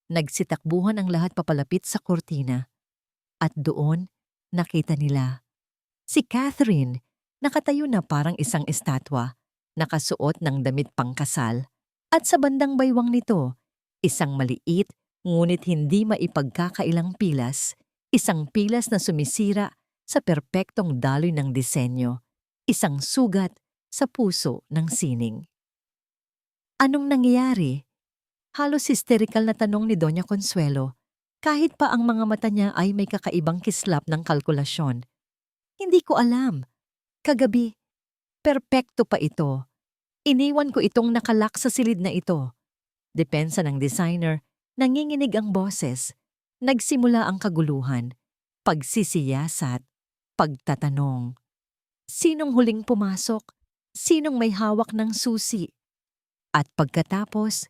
Nagsitakbuhan ang lahat papalapit sa kurtina. At doon, nakita nila si Catherine, nakatayo na parang isang estatwa, nakasuot ng damit pangkasal. At sa bandang baywang nito, isang maliit ngunit hindi maipagkakailang pilas, isang pilas na sumisira sa perpektong daloy ng disenyo, isang sugat sa puso ng sining. Anong nangyayari? Halos hysterical na tanong ni Doña Consuelo, kahit pa ang mga mata niya ay may kakaibang kislap ng kalkulasyon. Hindi ko alam. Kagabi, perpekto pa ito. Iniwan ko itong nakalak sa silid na ito. Depensa ng designer, nanginginig ang boses. Nagsimula ang kaguluhan, pagsisiyasat, pagtatanong. Sinong huling pumasok? Sinong may hawak ng susi? At pagkatapos,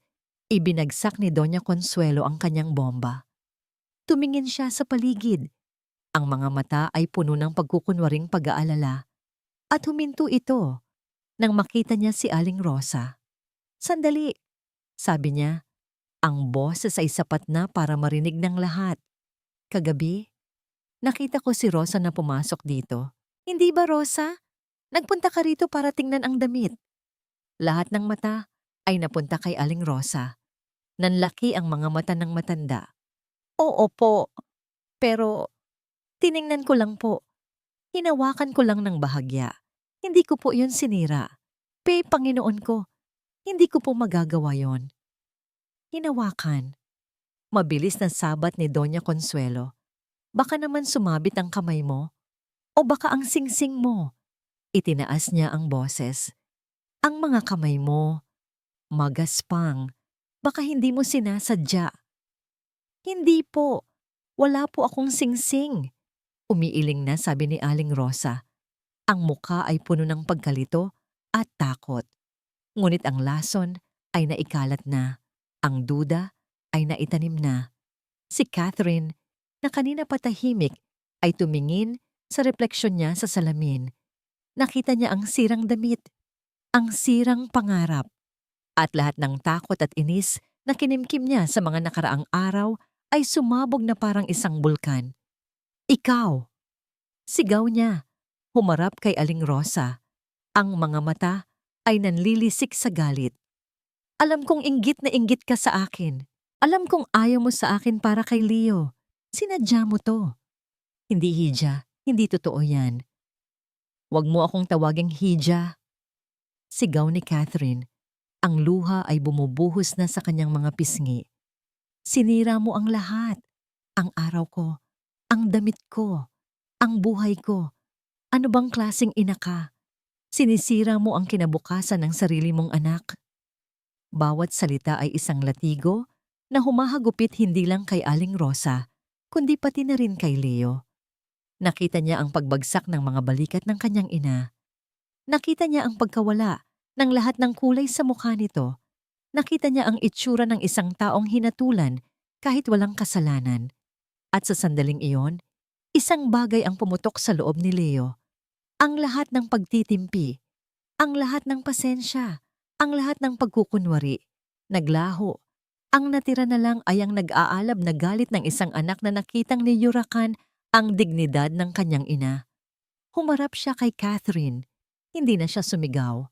ibinagsak ni Doña Consuelo ang kanyang bomba. Tumingin siya sa paligid. Ang mga mata ay puno ng pagkukunwaring pag-aalala. At huminto ito nang makita niya si Aling Rosa. Sandali, sabi niya, ang boses ay sapat na para marinig ng lahat. Kagabi, nakita ko si Rosa na pumasok dito. Hindi ba, Rosa? Nagpunta ka rito para tingnan ang damit. Lahat ng mata ay napunta kay Aling Rosa. Nanlaki ang mga mata ng matanda. Oo po, pero tiningnan ko lang po. Hinawakan ko lang ng bahagya. Hindi ko po yun sinira. Panginoon ko, hindi ko po magagawa yon. Hinawakan. Mabilis na sabat ni Doña Consuelo. Baka naman sumabit ang kamay mo. O baka ang singsing mo. Itinaas niya ang boses. Ang mga kamay mo, magaspang. Baka hindi mo sinasadya. Hindi po. Wala po akong singsing. Umiiling na, sabi ni Aling Rosa. Ang muka ay puno ng pagkalito at takot. Ngunit ang lason ay naikalat na. Ang duda ay naitanim na. Si Catherine, na kanina patahimik, ay tumingin sa refleksyon niya sa salamin. Nakita niya ang sirang damit, ang sirang pangarap, at lahat ng takot at inis na kinimkim niya sa mga nakaraang araw ay sumabog na parang isang bulkan. Ikaw! Sigaw niya, humarap kay Aling Rosa. Ang mga mata ay nanlilisik sa galit. Alam kong inggit na inggit ka sa akin. Alam kong ayaw mo sa akin para kay Leo. Sinadya mo to. Hindi, Hija. Hindi totoo yan. Huwag mo akong tawaging Hija. Sigaw ni Catherine. Ang luha ay bumubuhos na sa kanyang mga pisngi. Sinira mo ang lahat. Ang araw ko. Ang damit ko. Ang buhay ko. Ano bang klaseng ina ka? Sinisira mo ang kinabukasan ng sarili mong anak. Bawat salita ay isang latigo na humahagupit hindi lang kay Aling Rosa, kundi pati na rin kay Leo. Nakita niya ang pagbagsak ng mga balikat ng kanyang ina. Nakita niya ang pagkawala ng lahat ng kulay sa mukha nito. Nakita niya ang itsura ng isang taong hinatulan kahit walang kasalanan. At sa sandaling iyon, isang bagay ang pumutok sa loob ni Leo. Ang lahat ng pagtitimpi, ang lahat ng pasensya, ang lahat ng pagkukunwari, naglaho. Ang natira na lang ay ang nag-aalab na galit ng isang anak na nakitang niyurakan ang dignidad ng kanyang ina. Humarap siya kay Catherine. Hindi na siya sumigaw.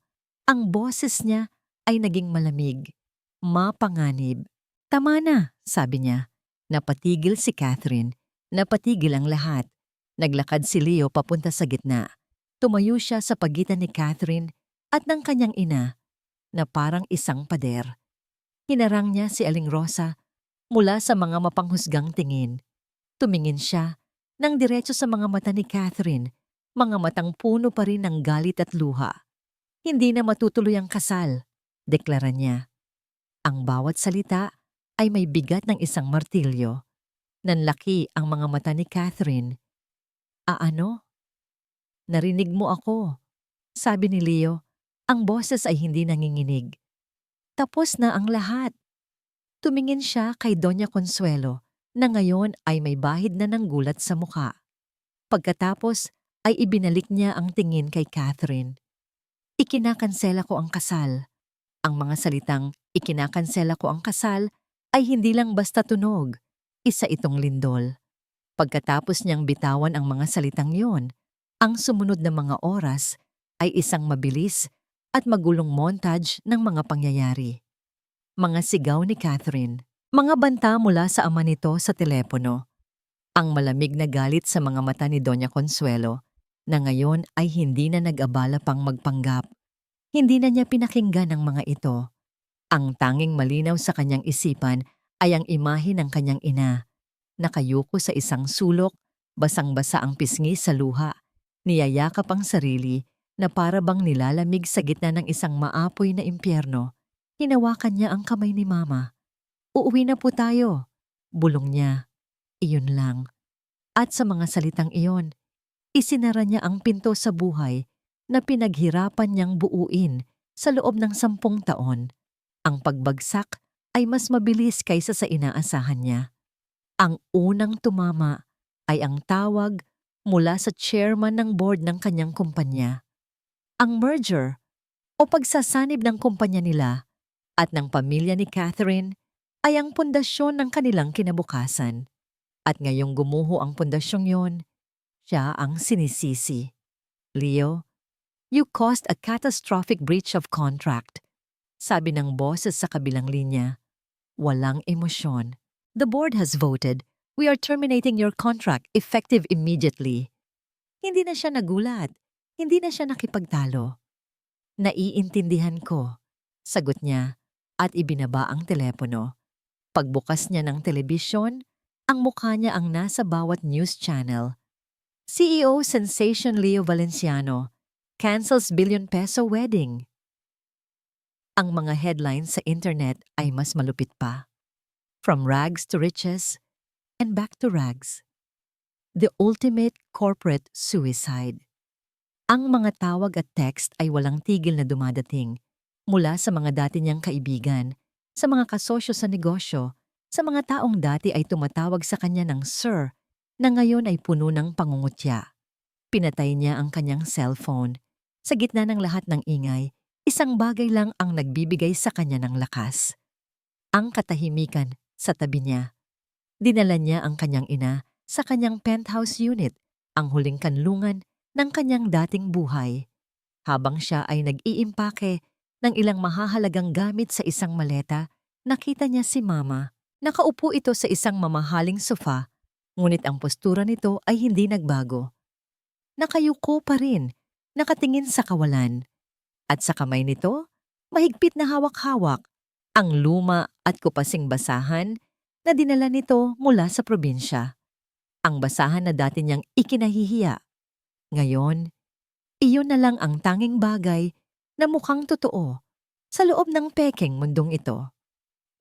Ang boses niya ay naging malamig, mapanganib. Tama na, sabi niya. Napatigil si Catherine. Napatigil ang lahat. Naglakad si Leo papunta sa gitna. Tumayo siya sa pagitan ni Catherine at ng kanyang ina na parang isang pader. Hinarang niya si Aling Rosa mula sa mga mapanghusgang tingin. Tumingin siya nang diretso sa mga mata ni Catherine, mga matang puno pa rin ng galit at luha. Hindi na matutuloy ang kasal, deklara niya. Ang bawat salita ay may bigat ng isang martilyo. Nanlaki ang mga mata ni Catherine. Ano? Narinig mo ako, sabi ni Leo. Ang boses ay hindi nanginginig. Tapos na ang lahat. Tumingin siya kay Doña Consuelo na ngayon ay may bahid na ng gulat sa mukha. Pagkatapos ay ibinalik niya ang tingin kay Catherine. ikinakansela ko ang kasal. Ang mga salitang ikinakansela ko ang kasal ay hindi lang basta tunog, isa itong lindol. Pagkatapos niyang bitawan ang mga salitang yon, ang sumunod na mga oras ay isang mabilis at magulong montage ng mga pangyayari. Mga sigaw ni Catherine, mga banta mula sa ama nito sa telepono, ang malamig na galit sa mga mata ni Doña Consuelo na ngayon ay hindi na nag-abala pang magpanggap. Hindi na niya pinakinggan ang mga ito. Ang tanging malinaw sa kanyang isipan ay ang imahe ng kanyang ina. Nakayuko sa isang sulok, basang-basa ang pisngi sa luha, niyayakap ang sarili na para bang nilalamig sa gitna ng isang maapoy na impyerno. Hinawakan niya ang kamay ni Mama. "Uuwi na po tayo," bulong niya. Iyon lang. At sa mga salitang iyon, isinara niya ang pinto sa buhay na pinaghirapan niyang buuin sa loob ng 10 taon. Ang pagbagsak ay mas mabilis kaysa sa inaasahan niya. Ang unang tumama ay ang tawag mula sa chairman ng board ng kanyang kumpanya. Ang merger o pagsasanib ng kumpanya nila at ng pamilya ni Catherine ay ang pundasyon ng kanilang kinabukasan. At ngayong gumuho ang pundasyong yon, siya ang sinisisi. "Leo, you caused a catastrophic breach of contract," sabi ng boses sa kabilang linya. Walang emosyon. "The board has voted. We are terminating your contract effective immediately." Hindi na siya nagulat. Hindi na siya nakipagtalo. "Naiintindihan ko," sagot niya at ibinaba ang telepono. Pagbukas niya ng telebisyon, ang mukha niya ang nasa bawat news channel. CEO sensation Leo Valenciano cancels billion-peso wedding. Ang mga headlines sa internet ay mas malupit pa. From rags to riches and back to rags. The ultimate corporate suicide. Ang mga tawag at text ay walang tigil na dumadating mula sa mga dati niyang kaibigan, sa mga kasosyo sa negosyo, sa mga taong dati ay tumatawag sa kanya ng sir na ngayon ay puno ng pangungutya. Pinatay niya ang kanyang cellphone. Sa gitna ng lahat ng ingay, isang bagay lang ang nagbibigay sa kanya ng lakas. Ang katahimikan sa tabi niya. Dinala niya ang kanyang ina sa kanyang penthouse unit, ang huling kanlungan ng kanyang dating buhay. Habang siya ay nag-iimpake ng ilang mahahalagang gamit sa isang maleta, nakita niya si Mama. Nakaupo ito sa isang mamahaling sofa, ngunit ang postura nito ay hindi nagbago. Nakayuko pa rin, nakatingin sa kawalan. At sa kamay nito, mahigpit na hawak-hawak ang luma at kupasing basahan na dinala nito mula sa probinsya. Ang basahan na dati niyang ikinahihiya. Ngayon, iyon na lang ang tanging bagay na mukhang totoo sa loob ng pekeng mundong ito.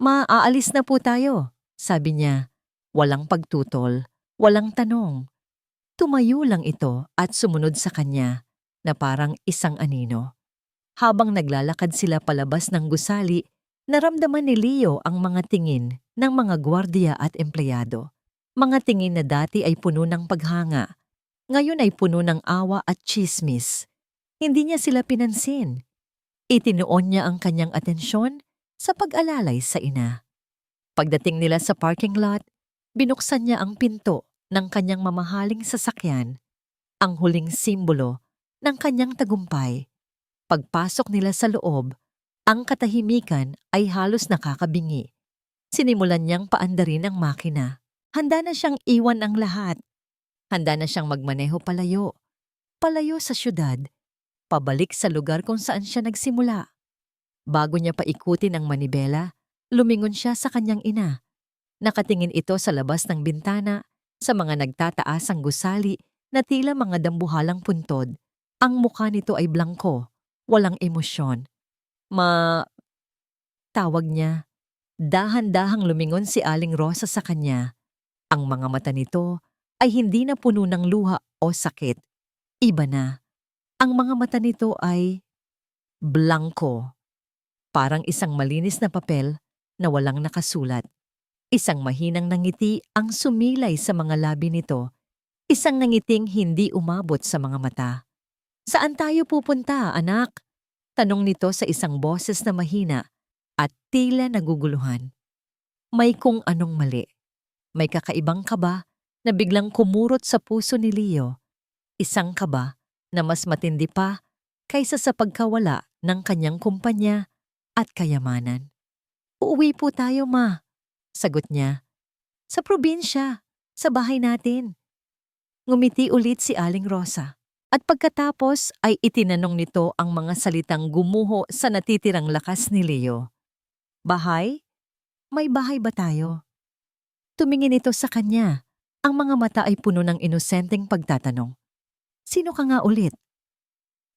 "Maaalis na po tayo," sabi niya. Walang pagtutol, walang tanong. Tumayo lang ito at sumunod sa kanya na parang isang anino. Habang naglalakad sila palabas ng gusali, naramdaman ni Leo ang mga tingin ng mga gwardiya at empleyado. Mga tingin na dati ay puno ng paghanga, ngayon ay puno ng awa at tsismis. Hindi niya sila pinansin. Itinuon niya ang kanyang atensyon sa pag-alalay sa ina. Pagdating nila sa parking lot, binuksan niya ang pinto ng kanyang mamahaling sasakyan, ang huling simbolo ng kanyang tagumpay. Pagpasok nila sa loob, ang katahimikan ay halos nakakabingi. Sinimulan niyang paandarin ang makina. Handa na siyang iwan ang lahat. Handa na siyang magmaneho palayo. Palayo sa syudad. Pabalik sa lugar kung saan siya nagsimula. Bago niya paikutin ang manibela, lumingon siya sa kanyang ina. Nakatingin ito sa labas ng bintana, sa mga nagtataasang gusali na tila mga dambuhalang puntod. Ang mukha nito ay blangko, walang emosyon. Tawag niya. Dahan-dahang lumingon si Aling Rosa sa kanya. Ang mga mata nito ay hindi na puno ng luha o sakit. Iba na. Ang mga mata nito ay blangko. Parang isang malinis na papel na walang nakasulat. Isang mahinang nangiti ang sumilay sa mga labi nito. Isang nangiting hindi umabot sa mga mata. "Saan tayo pupunta, anak?" Tanong nito sa isang boses na mahina at tila naguguluhan. May kung anong mali. May kakaibang kaba na biglang kumurot sa puso ni Leo. Isang kaba na mas matindi pa kaysa sa pagkawala ng kanyang kumpanya at kayamanan. "Uuwi po tayo, ma," sagot niya. "Sa probinsya, sa bahay natin." Ngumiti ulit si Aling Rosa. At pagkatapos ay itinanong nito ang mga salitang gumuho sa natitirang lakas ni Leo. "Bahay? May bahay ba tayo?" Tumingin ito sa kanya. Ang mga mata ay puno ng inosenteng pagtatanong. "Sino ka nga ulit?"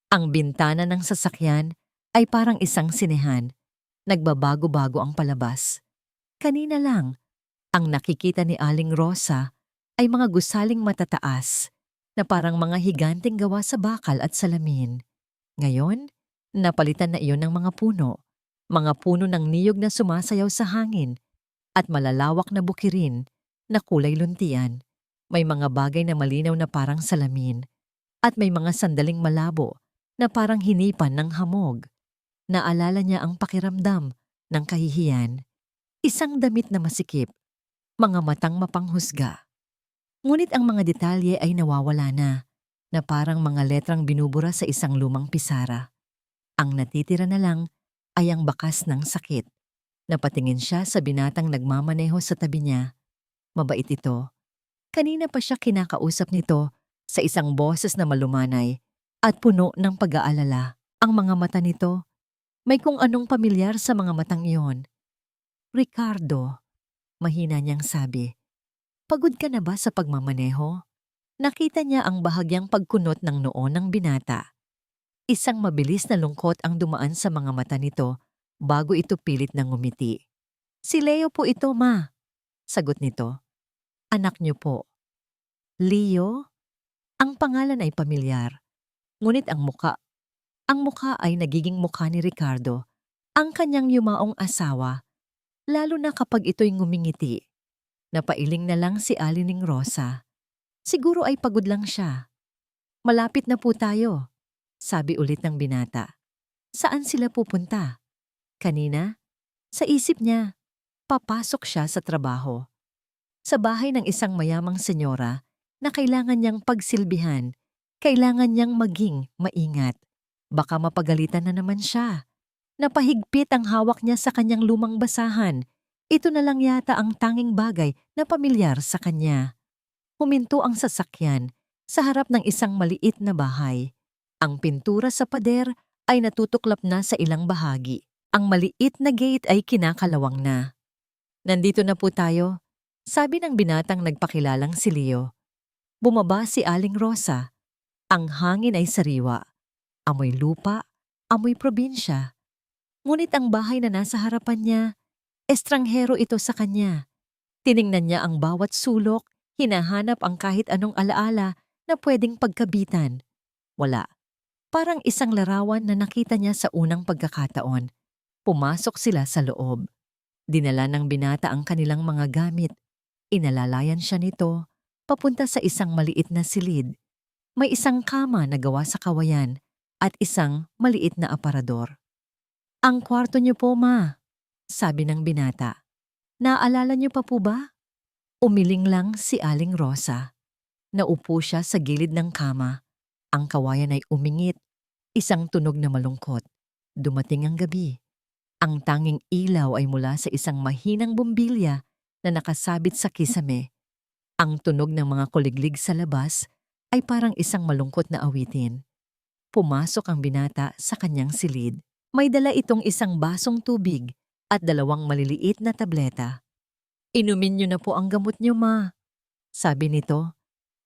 Ang bintana ng sasakyan ay parang isang sinehan. Nagbabago-bago ang palabas. Kanina lang, ang nakikita ni Aling Rosa ay mga gusaling matataas na parang mga higanteng gawa sa bakal at salamin. Ngayon, napalitan na iyon ng mga puno ng niyog na sumasayaw sa hangin at malalawak na bukirin na kulay luntian. May mga bagay na malinaw na parang salamin at may mga sandaling malabo na parang hinipan ng hamog. Naalala niya ang pakiramdam ng kahihiyan. Isang damit na masikip, mga matang mapanghusga. Ngunit ang mga detalye ay nawawala na parang mga letrang binubura sa isang lumang pisara. Ang natitira na lang ay ang bakas ng sakit. Napatingin siya sa binatang nagmamaneho sa tabi niya. Mabait ito. Kanina pa siya kinakausap nito sa isang boses na malumanay at puno ng pag-aalala. Ang mga mata nito, may kung anong pamilyar sa mga matang iyon. "Ricardo," mahina niyang sabi. "Pagod ka na ba sa pagmamaneho?" Nakita niya ang bahagyang pagkunot ng noo ng binata. Isang mabilis na lungkot ang dumaan sa mga mata nito bago ito pilit na ngumiti. "Si Leo po ito, ma," sagot nito. "Anak niyo po." "Leo?" Ang pangalan ay pamilyar. Ngunit ang mukha ay nagiging mukha ni Ricardo, ang kanyang yumaong asawa, lalo na kapag ito'y ngumingiti. Napailing na lang si Aling Rosa. Siguro ay pagod lang siya. "Malapit na po tayo," sabi ulit ng binata. Saan sila pupunta? Kanina, sa isip niya, papasok siya sa trabaho. Sa bahay ng isang mayamang senyora na kailangan niyang pagsilbihan, kailangan niyang maging maingat. Baka mapagalitan na naman siya. Napahigpit ang hawak niya sa kanyang lumang basahan. Ito na lang yata ang tanging bagay na pamilyar sa kanya. Huminto ang sasakyan sa harap ng isang maliit na bahay. Ang pintura sa pader ay natutuklap na sa ilang bahagi. Ang maliit na gate ay kinakalawang na. "Nandito na po tayo," sabi ng binatang nagpakilalang si Leo. Bumaba si Aling Rosa. Ang hangin ay sariwa. Amoy lupa, amoy probinsya. Ngunit ang bahay na nasa harapan niya, estranghero ito sa kanya. Tiningnan niya ang bawat sulok, hinahanap ang kahit anong alaala na pwedeng pagkabitan. Wala. Parang isang larawan na nakita niya sa unang pagkakataon. Pumasok sila sa loob. Dinala ng binata ang kanilang mga gamit. Inalalayan siya nito, papunta sa isang maliit na silid. May isang kama na gawa sa kawayan at isang maliit na aparador. "Ang kwarto niyo po, ma," sabi ng binata. "Naalala niyo pa po ba?" Umiling lang si Aling Rosa. Naupo siya sa gilid ng kama. Ang kawayan ay umingit, isang tunog na malungkot. Dumating ang gabi. Ang tanging ilaw ay mula sa isang mahinang bumbilya na nakasabit sa kisame. Ang tunog ng mga kuliglig sa labas ay parang isang malungkot na awitin. Pumasok ang binata sa kanyang silid. May dala itong isang basong tubig at 2 maliliit na tableta. "Inumin niyo na po ang gamot niyo, ma," sabi nito.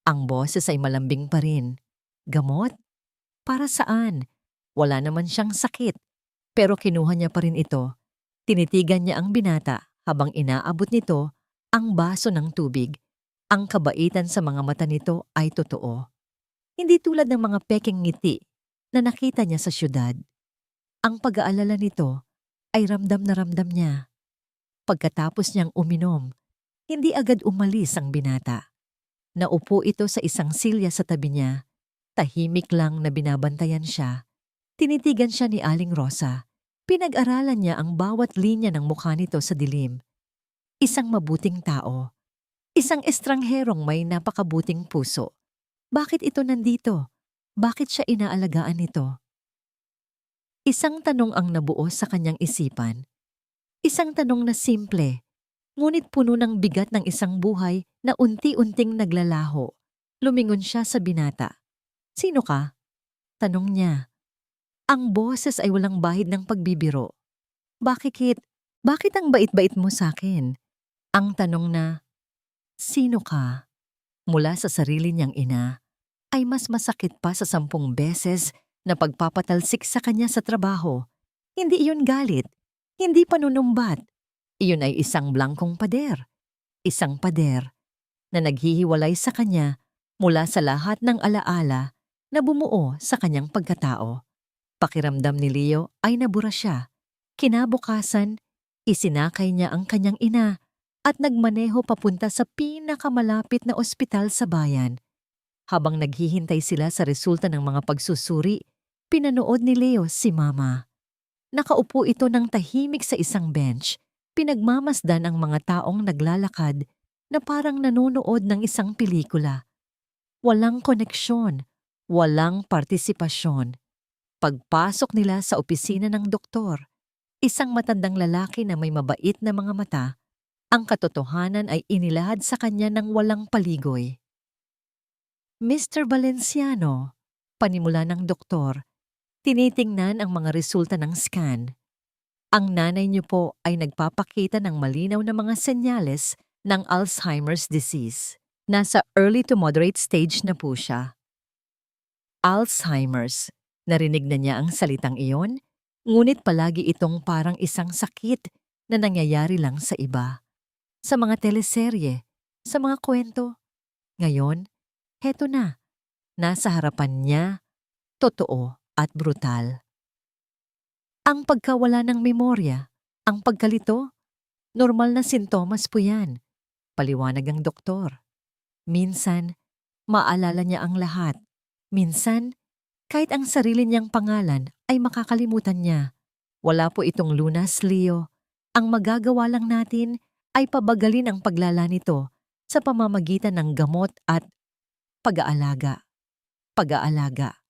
Ang boses ay malambing pa rin. "Gamot? Para saan? Wala naman siyang sakit." Pero kinuha niya pa rin ito. Tinitigan niya ang binata habang inaabot nito ang baso ng tubig. Ang kabaitan sa mga mata nito ay totoo. Hindi tulad ng mga pekeng ngiti na nakita niya sa syudad. Ang pag-aalala nito ay ramdam na ramdam niya. Pagkatapos niyang uminom, hindi agad umalis ang binata. Naupo ito sa isang silya sa tabi niya. Tahimik lang na binabantayan siya. Tinitigan siya ni Aling Rosa. Pinag-aralan niya ang bawat linya ng mukha nito sa dilim. Isang mabuting tao. Isang estrangherong may napakabuting puso. Bakit ito nandito? Bakit siya inaalagaan nito? Isang tanong ang nabuo sa kanyang isipan. Isang tanong na simple, ngunit puno ng bigat ng isang buhay na unti-unting naglalaho. Lumingon siya sa binata. Sino ka? Tanong niya. Ang boses ay walang bahid ng pagbibiro. Bakit? Bakit ang bait-bait mo sa akin? Ang tanong na, sino ka? Mula sa sarili niyang ina, ay mas masakit pa sa 10 beses na pagpapatalsik sa kanya sa trabaho. Hindi iyon galit, hindi panunumbat. Iyon ay isang blankong pader. Isang pader na naghihiwalay sa kanya mula sa lahat ng alaala na bumuo sa kanyang pagkatao. Pakiramdam ni Leo ay nabura siya. Kinabukasan, isinakay niya ang kanyang ina at nagmaneho papunta sa pinakamalapit na ospital sa bayan. Habang naghihintay sila sa resulta ng mga pagsusuri, pinanood ni Leo si Mama. Nakaupo ito ng tahimik sa isang bench, pinagmamasdan ang mga taong naglalakad na parang nanonood ng isang pelikula. Walang koneksyon, walang partisipasyon. Pagpasok nila sa opisina ng doktor, isang matandang lalaki na may mabait na mga mata, ang katotohanan ay inilahad sa kanya ng walang paligoy. Mr. Valenciano, panimula ng doktor, tinitingnan ang mga resulta ng scan. Ang nanay niyo po ay nagpapakita ng malinaw na mga senyales ng Alzheimer's disease. Nasa early to moderate stage na po siya. Alzheimer's. Narinig na niya ang salitang iyon, ngunit palagi itong parang isang sakit na nangyayari lang sa iba. Sa mga teleserye, sa mga kwento. Ngayon, heto na. Nasa harapan niya, totoo at brutal. Ang pagkawala ng memorya, ang pagkalito, normal na sintomas po yan. Paliwanag ang doktor. Minsan, maalala niya ang lahat. Minsan, kahit ang sarili niyang pangalan ay makakalimutan niya. Wala po itong lunas, Leo. Ang magagawa lang natin ay pabagalin ang paglala nito sa pamamagitan ng gamot at pag-aalaga. Pag-aalaga.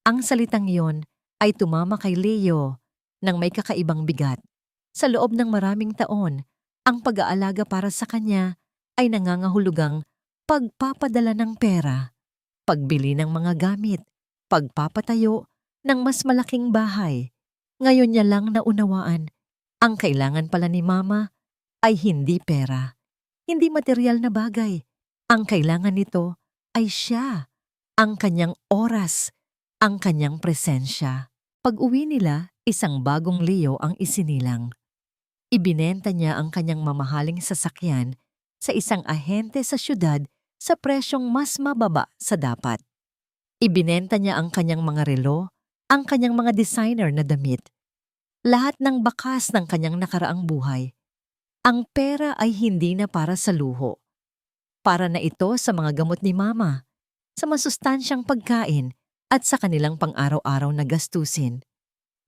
Ang salitang iyon ay tumama kay Leo ng may kakaibang bigat. Sa loob ng maraming taon, ang pag-aalaga para sa kanya ay nangangahulugang pagpapadala ng pera, pagbili ng mga gamit, pagpapatayo ng mas malaking bahay. Ngayon niya lang naunawaan, ang kailangan pala ni Mama ay hindi pera, hindi material na bagay. Ang kailangan nito ay siya, ang kanyang oras, ang kanyang presensya. Pag-uwi nila, isang bagong Leo ang isinilang. Ibinenta niya ang kanyang mamahaling sasakyan sa isang ahente sa syudad sa presyong mas mababa sa dapat. Ibinenta niya ang kanyang mga relo, ang kanyang mga designer na damit. Lahat ng bakas ng kanyang nakaraang buhay. Ang pera ay hindi na para sa luho. Para na ito sa mga gamot ni Mama, sa masustansyang pagkain at sa kanilang pang-araw-araw na gastusin.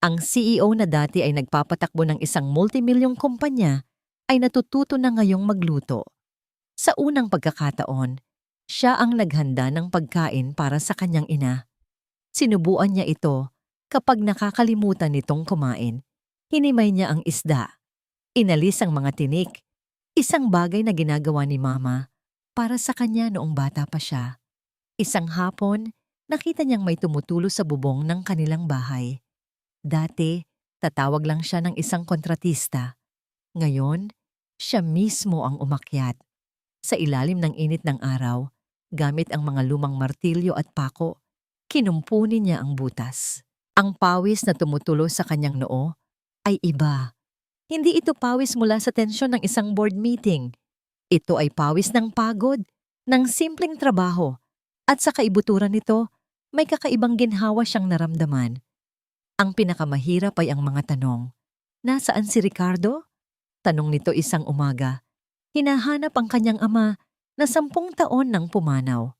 Ang CEO na dati ay nagpapatakbo ng isang multimilyong kumpanya ay natututo na ngayong magluto. Sa unang pagkakataon, siya ang naghanda ng pagkain para sa kanyang ina. Sinubuan niya ito kapag nakakalimutan nitong kumain. Hinimay niya ang isda. Inalis ang mga tinik. Isang bagay na ginagawa ni Mama para sa kanya noong bata pa siya. Isang hapon, nakita niyang may tumutulo sa bubong ng kanilang bahay. Dati, tatawag lang siya ng isang kontratista. Ngayon, siya mismo ang umakyat. Sa ilalim ng init ng araw, gamit ang mga lumang martilyo at pako, kinumpuni niya ang butas. Ang pawis na tumutulo sa kanyang noo ay iba. Hindi ito pawis mula sa tensyon ng isang board meeting. Ito ay pawis ng pagod, ng simpleng trabaho, at sa kaibuturan nito, may kakaibang ginhawa siyang naramdaman. Ang pinakamahirap ay ang mga tanong. Nasaan si Ricardo? Tanong nito isang umaga. Hinahanap ang kanyang ama na 10 taon nang pumanaw.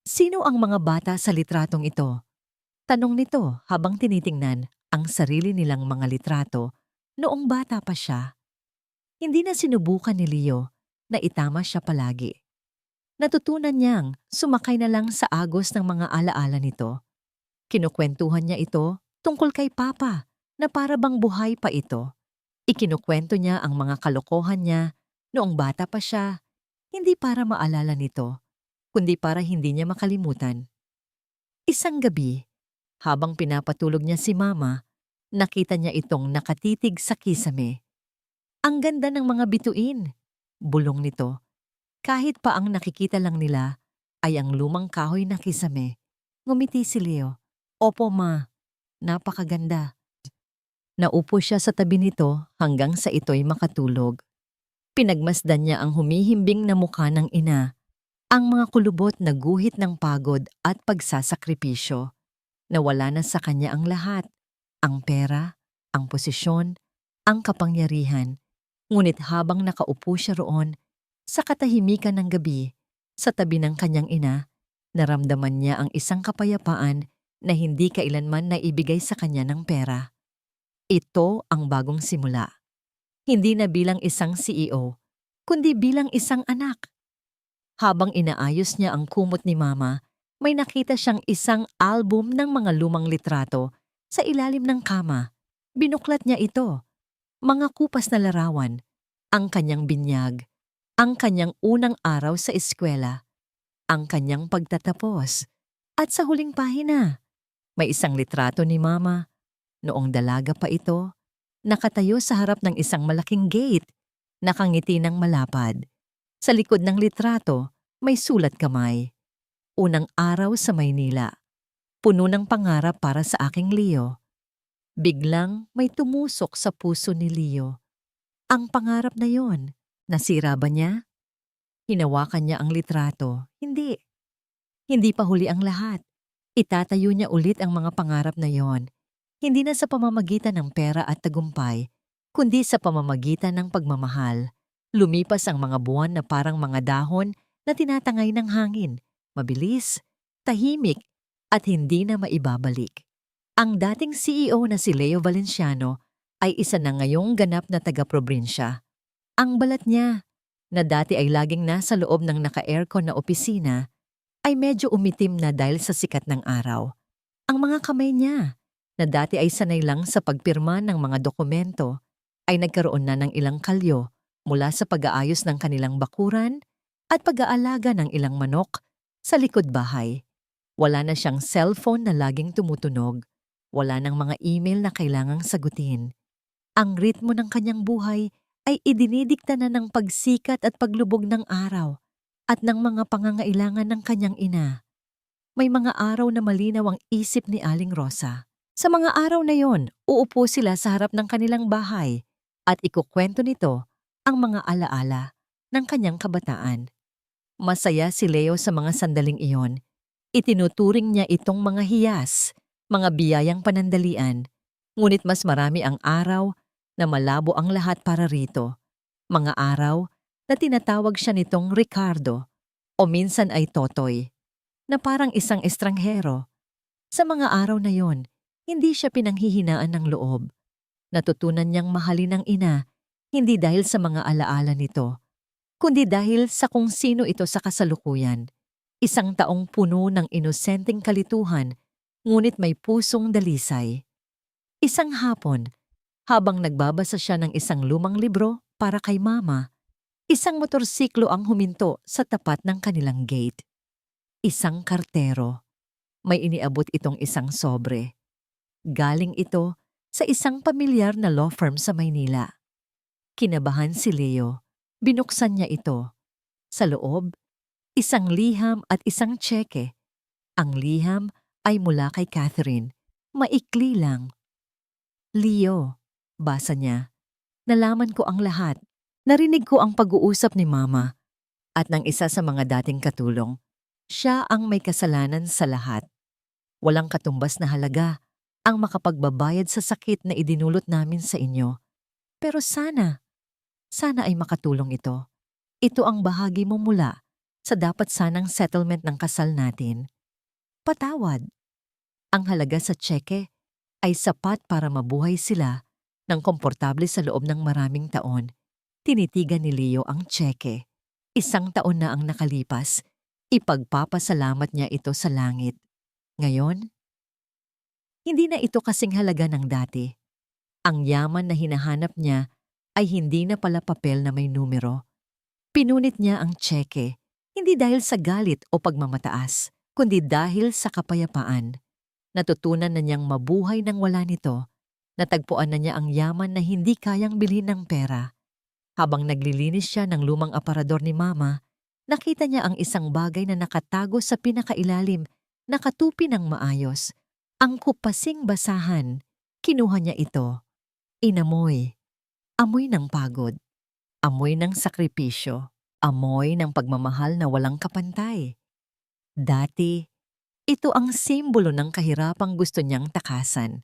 Sino ang mga bata sa litratong ito? Tanong nito habang tinitingnan ang sarili nilang mga litrato noong bata pa siya. Hindi na sinubukan ni Leo na itama siya palagi. Natutunan niyang sumakay na lang sa agos ng mga alaala nito. Kinukwentuhan niya ito tungkol kay Papa na para bang buhay pa ito. Ikinukwento niya ang mga kalokohan niya noong bata pa siya, hindi para maalala nito, kundi para hindi niya makalimutan. Isang gabi, habang pinapatulog niya si Mama, nakita niya itong nakatitig sa kisame. Ang ganda ng mga bituin, bulong nito. Kahit pa ang nakikita lang nila ay ang lumang kahoy na kisame. Ngumiti si Leo. Opo ma, napakaganda. Naupo siya sa tabi nito hanggang sa ito'y makatulog. Pinagmasdan niya ang humihimbing na mukha ng ina, ang mga kulubot na guhit ng pagod at pagsasakripisyo. Nawala na sa kanya ang lahat, ang pera, ang posisyon, ang kapangyarihan. Ngunit habang nakaupo siya roon, sa katahimikan ng gabi, sa tabi ng kanyang ina, naramdaman niya ang isang kapayapaan na hindi kailanman naibigay sa kanya ng pera. Ito ang bagong simula. Hindi na bilang isang CEO, kundi bilang isang anak. Habang inaayos niya ang kumot ni Mama, may nakita siyang isang album ng mga lumang litrato sa ilalim ng kama. Binuklat niya ito. Mga kupas na larawan, ang kanyang binyag, ang kanyang unang araw sa eskwela, ang kanyang pagtatapos, at sa huling pahina, may isang litrato ni Mama. Noong dalaga pa ito, nakatayo sa harap ng isang malaking gate, nakangiti ng malapad. Sa likod ng litrato, may sulat kamay. Unang araw sa Maynila. Puno ng pangarap para sa aking Leo. Biglang may tumusok sa puso ni Leo. Ang pangarap na yon, nasira ba niya? Hinawakan niya ang litrato. Hindi. Hindi pa huli ang lahat. Itatayo niya ulit ang mga pangarap na yon. Hindi na sa pamamagitan ng pera at tagumpay, kundi sa pamamagitan ng pagmamahal. Lumipas ang mga buwan na parang mga dahon na tinatangay ng hangin, mabilis, tahimik, at hindi na maibabalik. Ang dating CEO na si Leo Valenciano ay isa na ngayong ganap na taga-probinsya. Ang balat niya, na dati ay laging nasa loob ng naka-aircon na opisina, ay medyo umitim na dahil sa sikat ng araw. Ang mga kamay niya, na dati ay sanay lang sa pagpirma ng mga dokumento, ay nagkaroon na ng ilang kalyo mula sa pag-aayos ng kanilang bakuran at pag-aalaga ng ilang manok sa likod bahay. Wala na siyang cellphone na laging tumutunog. Wala nang mga email na kailangang sagutin. Ang ritmo ng kanyang buhay ay idinidikta na ng pagsikat at paglubog ng araw at ng mga pangangailangan ng kanyang ina. May mga araw na malinaw ang isip ni Aling Rosa. Sa mga araw na yon, uupo sila sa harap ng kanilang bahay at ikukwento nito ang mga alaala ng kanyang kabataan. Masaya si Leo sa mga sandaling iyon. Itinuturing niya itong mga hiyas, mga biyayang panandalian, ngunit mas marami ang araw na malabo ang lahat para rito. Mga araw na tinatawag siya nitong Ricardo o minsan ay Totoy, na parang isang estranghero. Sa mga araw na yon, hindi siya pinanghihinaan ng loob. Natutunan niyang mahalin ang ina, hindi dahil sa mga alaala nito, kundi dahil sa kung sino ito sa kasalukuyan. Isang taong puno ng inosenteng kalituhan, ngunit may pusong dalisay. Isang hapon, habang nagbabasa siya ng isang lumang libro para kay Mama, isang motorsiklo ang huminto sa tapat ng kanilang gate. Isang kartero. May iniabot itong isang sobre. Galing ito sa isang pamilyar na law firm sa Maynila. Kinabahan si Leo. Binuksan niya ito. Sa loob, isang liham at isang tseke. Ang liham ay mula kay Catherine. Maikli lang. Leo, basa niya. Nalaman ko ang lahat. Narinig ko ang pag-uusap ni Mama at ng isa sa mga dating katulong. Siya ang may kasalanan sa lahat. Walang katumbas na halaga ang makapagbabayad sa sakit na idinulot namin sa inyo. Pero sana ay makatulong ito. Ito ang bahagi mo mula sa dapat sanang settlement ng kasal natin. Patawad. Ang halaga sa tseke ay sapat para mabuhay sila ng komportable sa loob ng maraming taon. Tinitigan ni Leo ang tseke. 1 taon na ang nakalipas. Ipagpapasalamat niya ito sa langit. Ngayon, hindi na ito kasing halaga ng dati. Ang yaman na hinahanap niya ay hindi na pala papel na may numero. Pinunit niya ang tseke, hindi dahil sa galit o pagmamataas, kundi dahil sa kapayapaan. Natutunan na niyang mabuhay nang wala nito. Natagpuan na niya ang yaman na hindi kayang bilhin ng pera. Habang naglilinis siya ng lumang aparador ni Mama, nakita niya ang isang bagay na nakatago sa pinakailalim, nakatupi ng maayos. Ang kupasing basahan. Kinuha niya ito. Inamoy. Amoy ng pagod. Amoy ng sakripisyo. Amoy ng pagmamahal na walang kapantay. Dati, ito ang simbolo ng kahirapang gusto niyang takasan.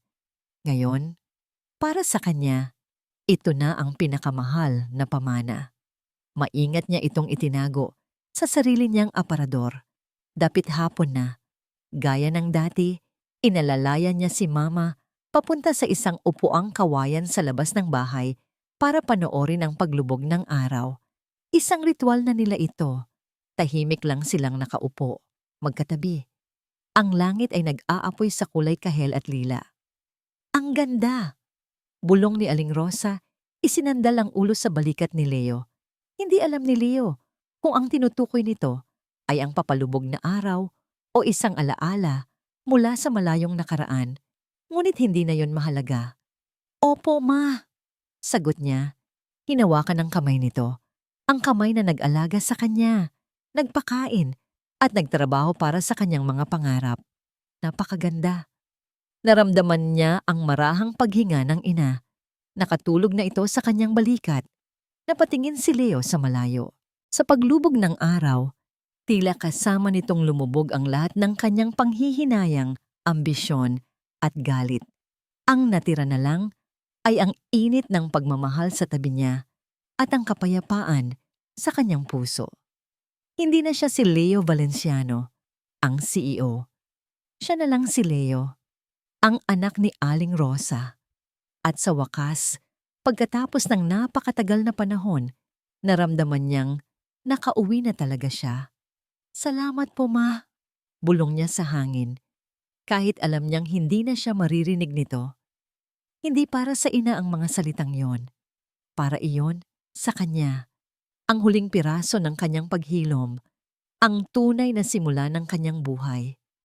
Ngayon, para sa kanya, ito na ang pinakamahal na pamana. Maingat niya itong itinago sa sarili niyang aparador. Dapit hapon na, gaya ng dati, inalalayan niya si Mama papunta sa isang upuang kawayan sa labas ng bahay para panoorin ang paglubog ng araw. Isang ritual na nila ito. Tahimik lang silang nakaupo, magkatabi. Ang langit ay nag-aapoy sa kulay kahel at lila. Ang ganda! Bulong ni Aling Rosa, isinandal ang ulo sa balikat ni Leo. Hindi alam ni Leo kung ang tinutukoy nito ay ang papalubog na araw o isang alaala mula sa malayong nakaraan. Ngunit hindi na yon mahalaga. Opo, Ma, sagot niya. Hinawakan ng kamay nito. Ang kamay na nag-alaga sa kanya, nagpakain, at nagtrabaho para sa kanyang mga pangarap. Napakaganda. Naramdaman niya ang marahang paghinga ng ina. Nakatulog na ito sa kanyang balikat. Napatingin si Leo sa malayo. Sa paglubog ng araw, tila kasama nitong lumubog ang lahat ng kanyang panghihinayang, ambisyon at galit. Ang natira na lang ay ang init ng pagmamahal sa tabi niya at ang kapayapaan sa kanyang puso. Hindi na siya si Leo Valenciano, ang CEO. Siya na lang si Leo, ang anak ni Aling Rosa. At sa wakas, pagkatapos ng napakatagal na panahon, naramdaman niyang nakauwi na talaga siya. Salamat po, Ma, bulong niya sa hangin. Kahit alam niyang hindi na siya maririnig nito. Hindi para sa ina ang mga salitang yon. Para iyon sa kanya. Ang huling piraso ng kanyang paghilom. Ang tunay na simula ng kanyang buhay.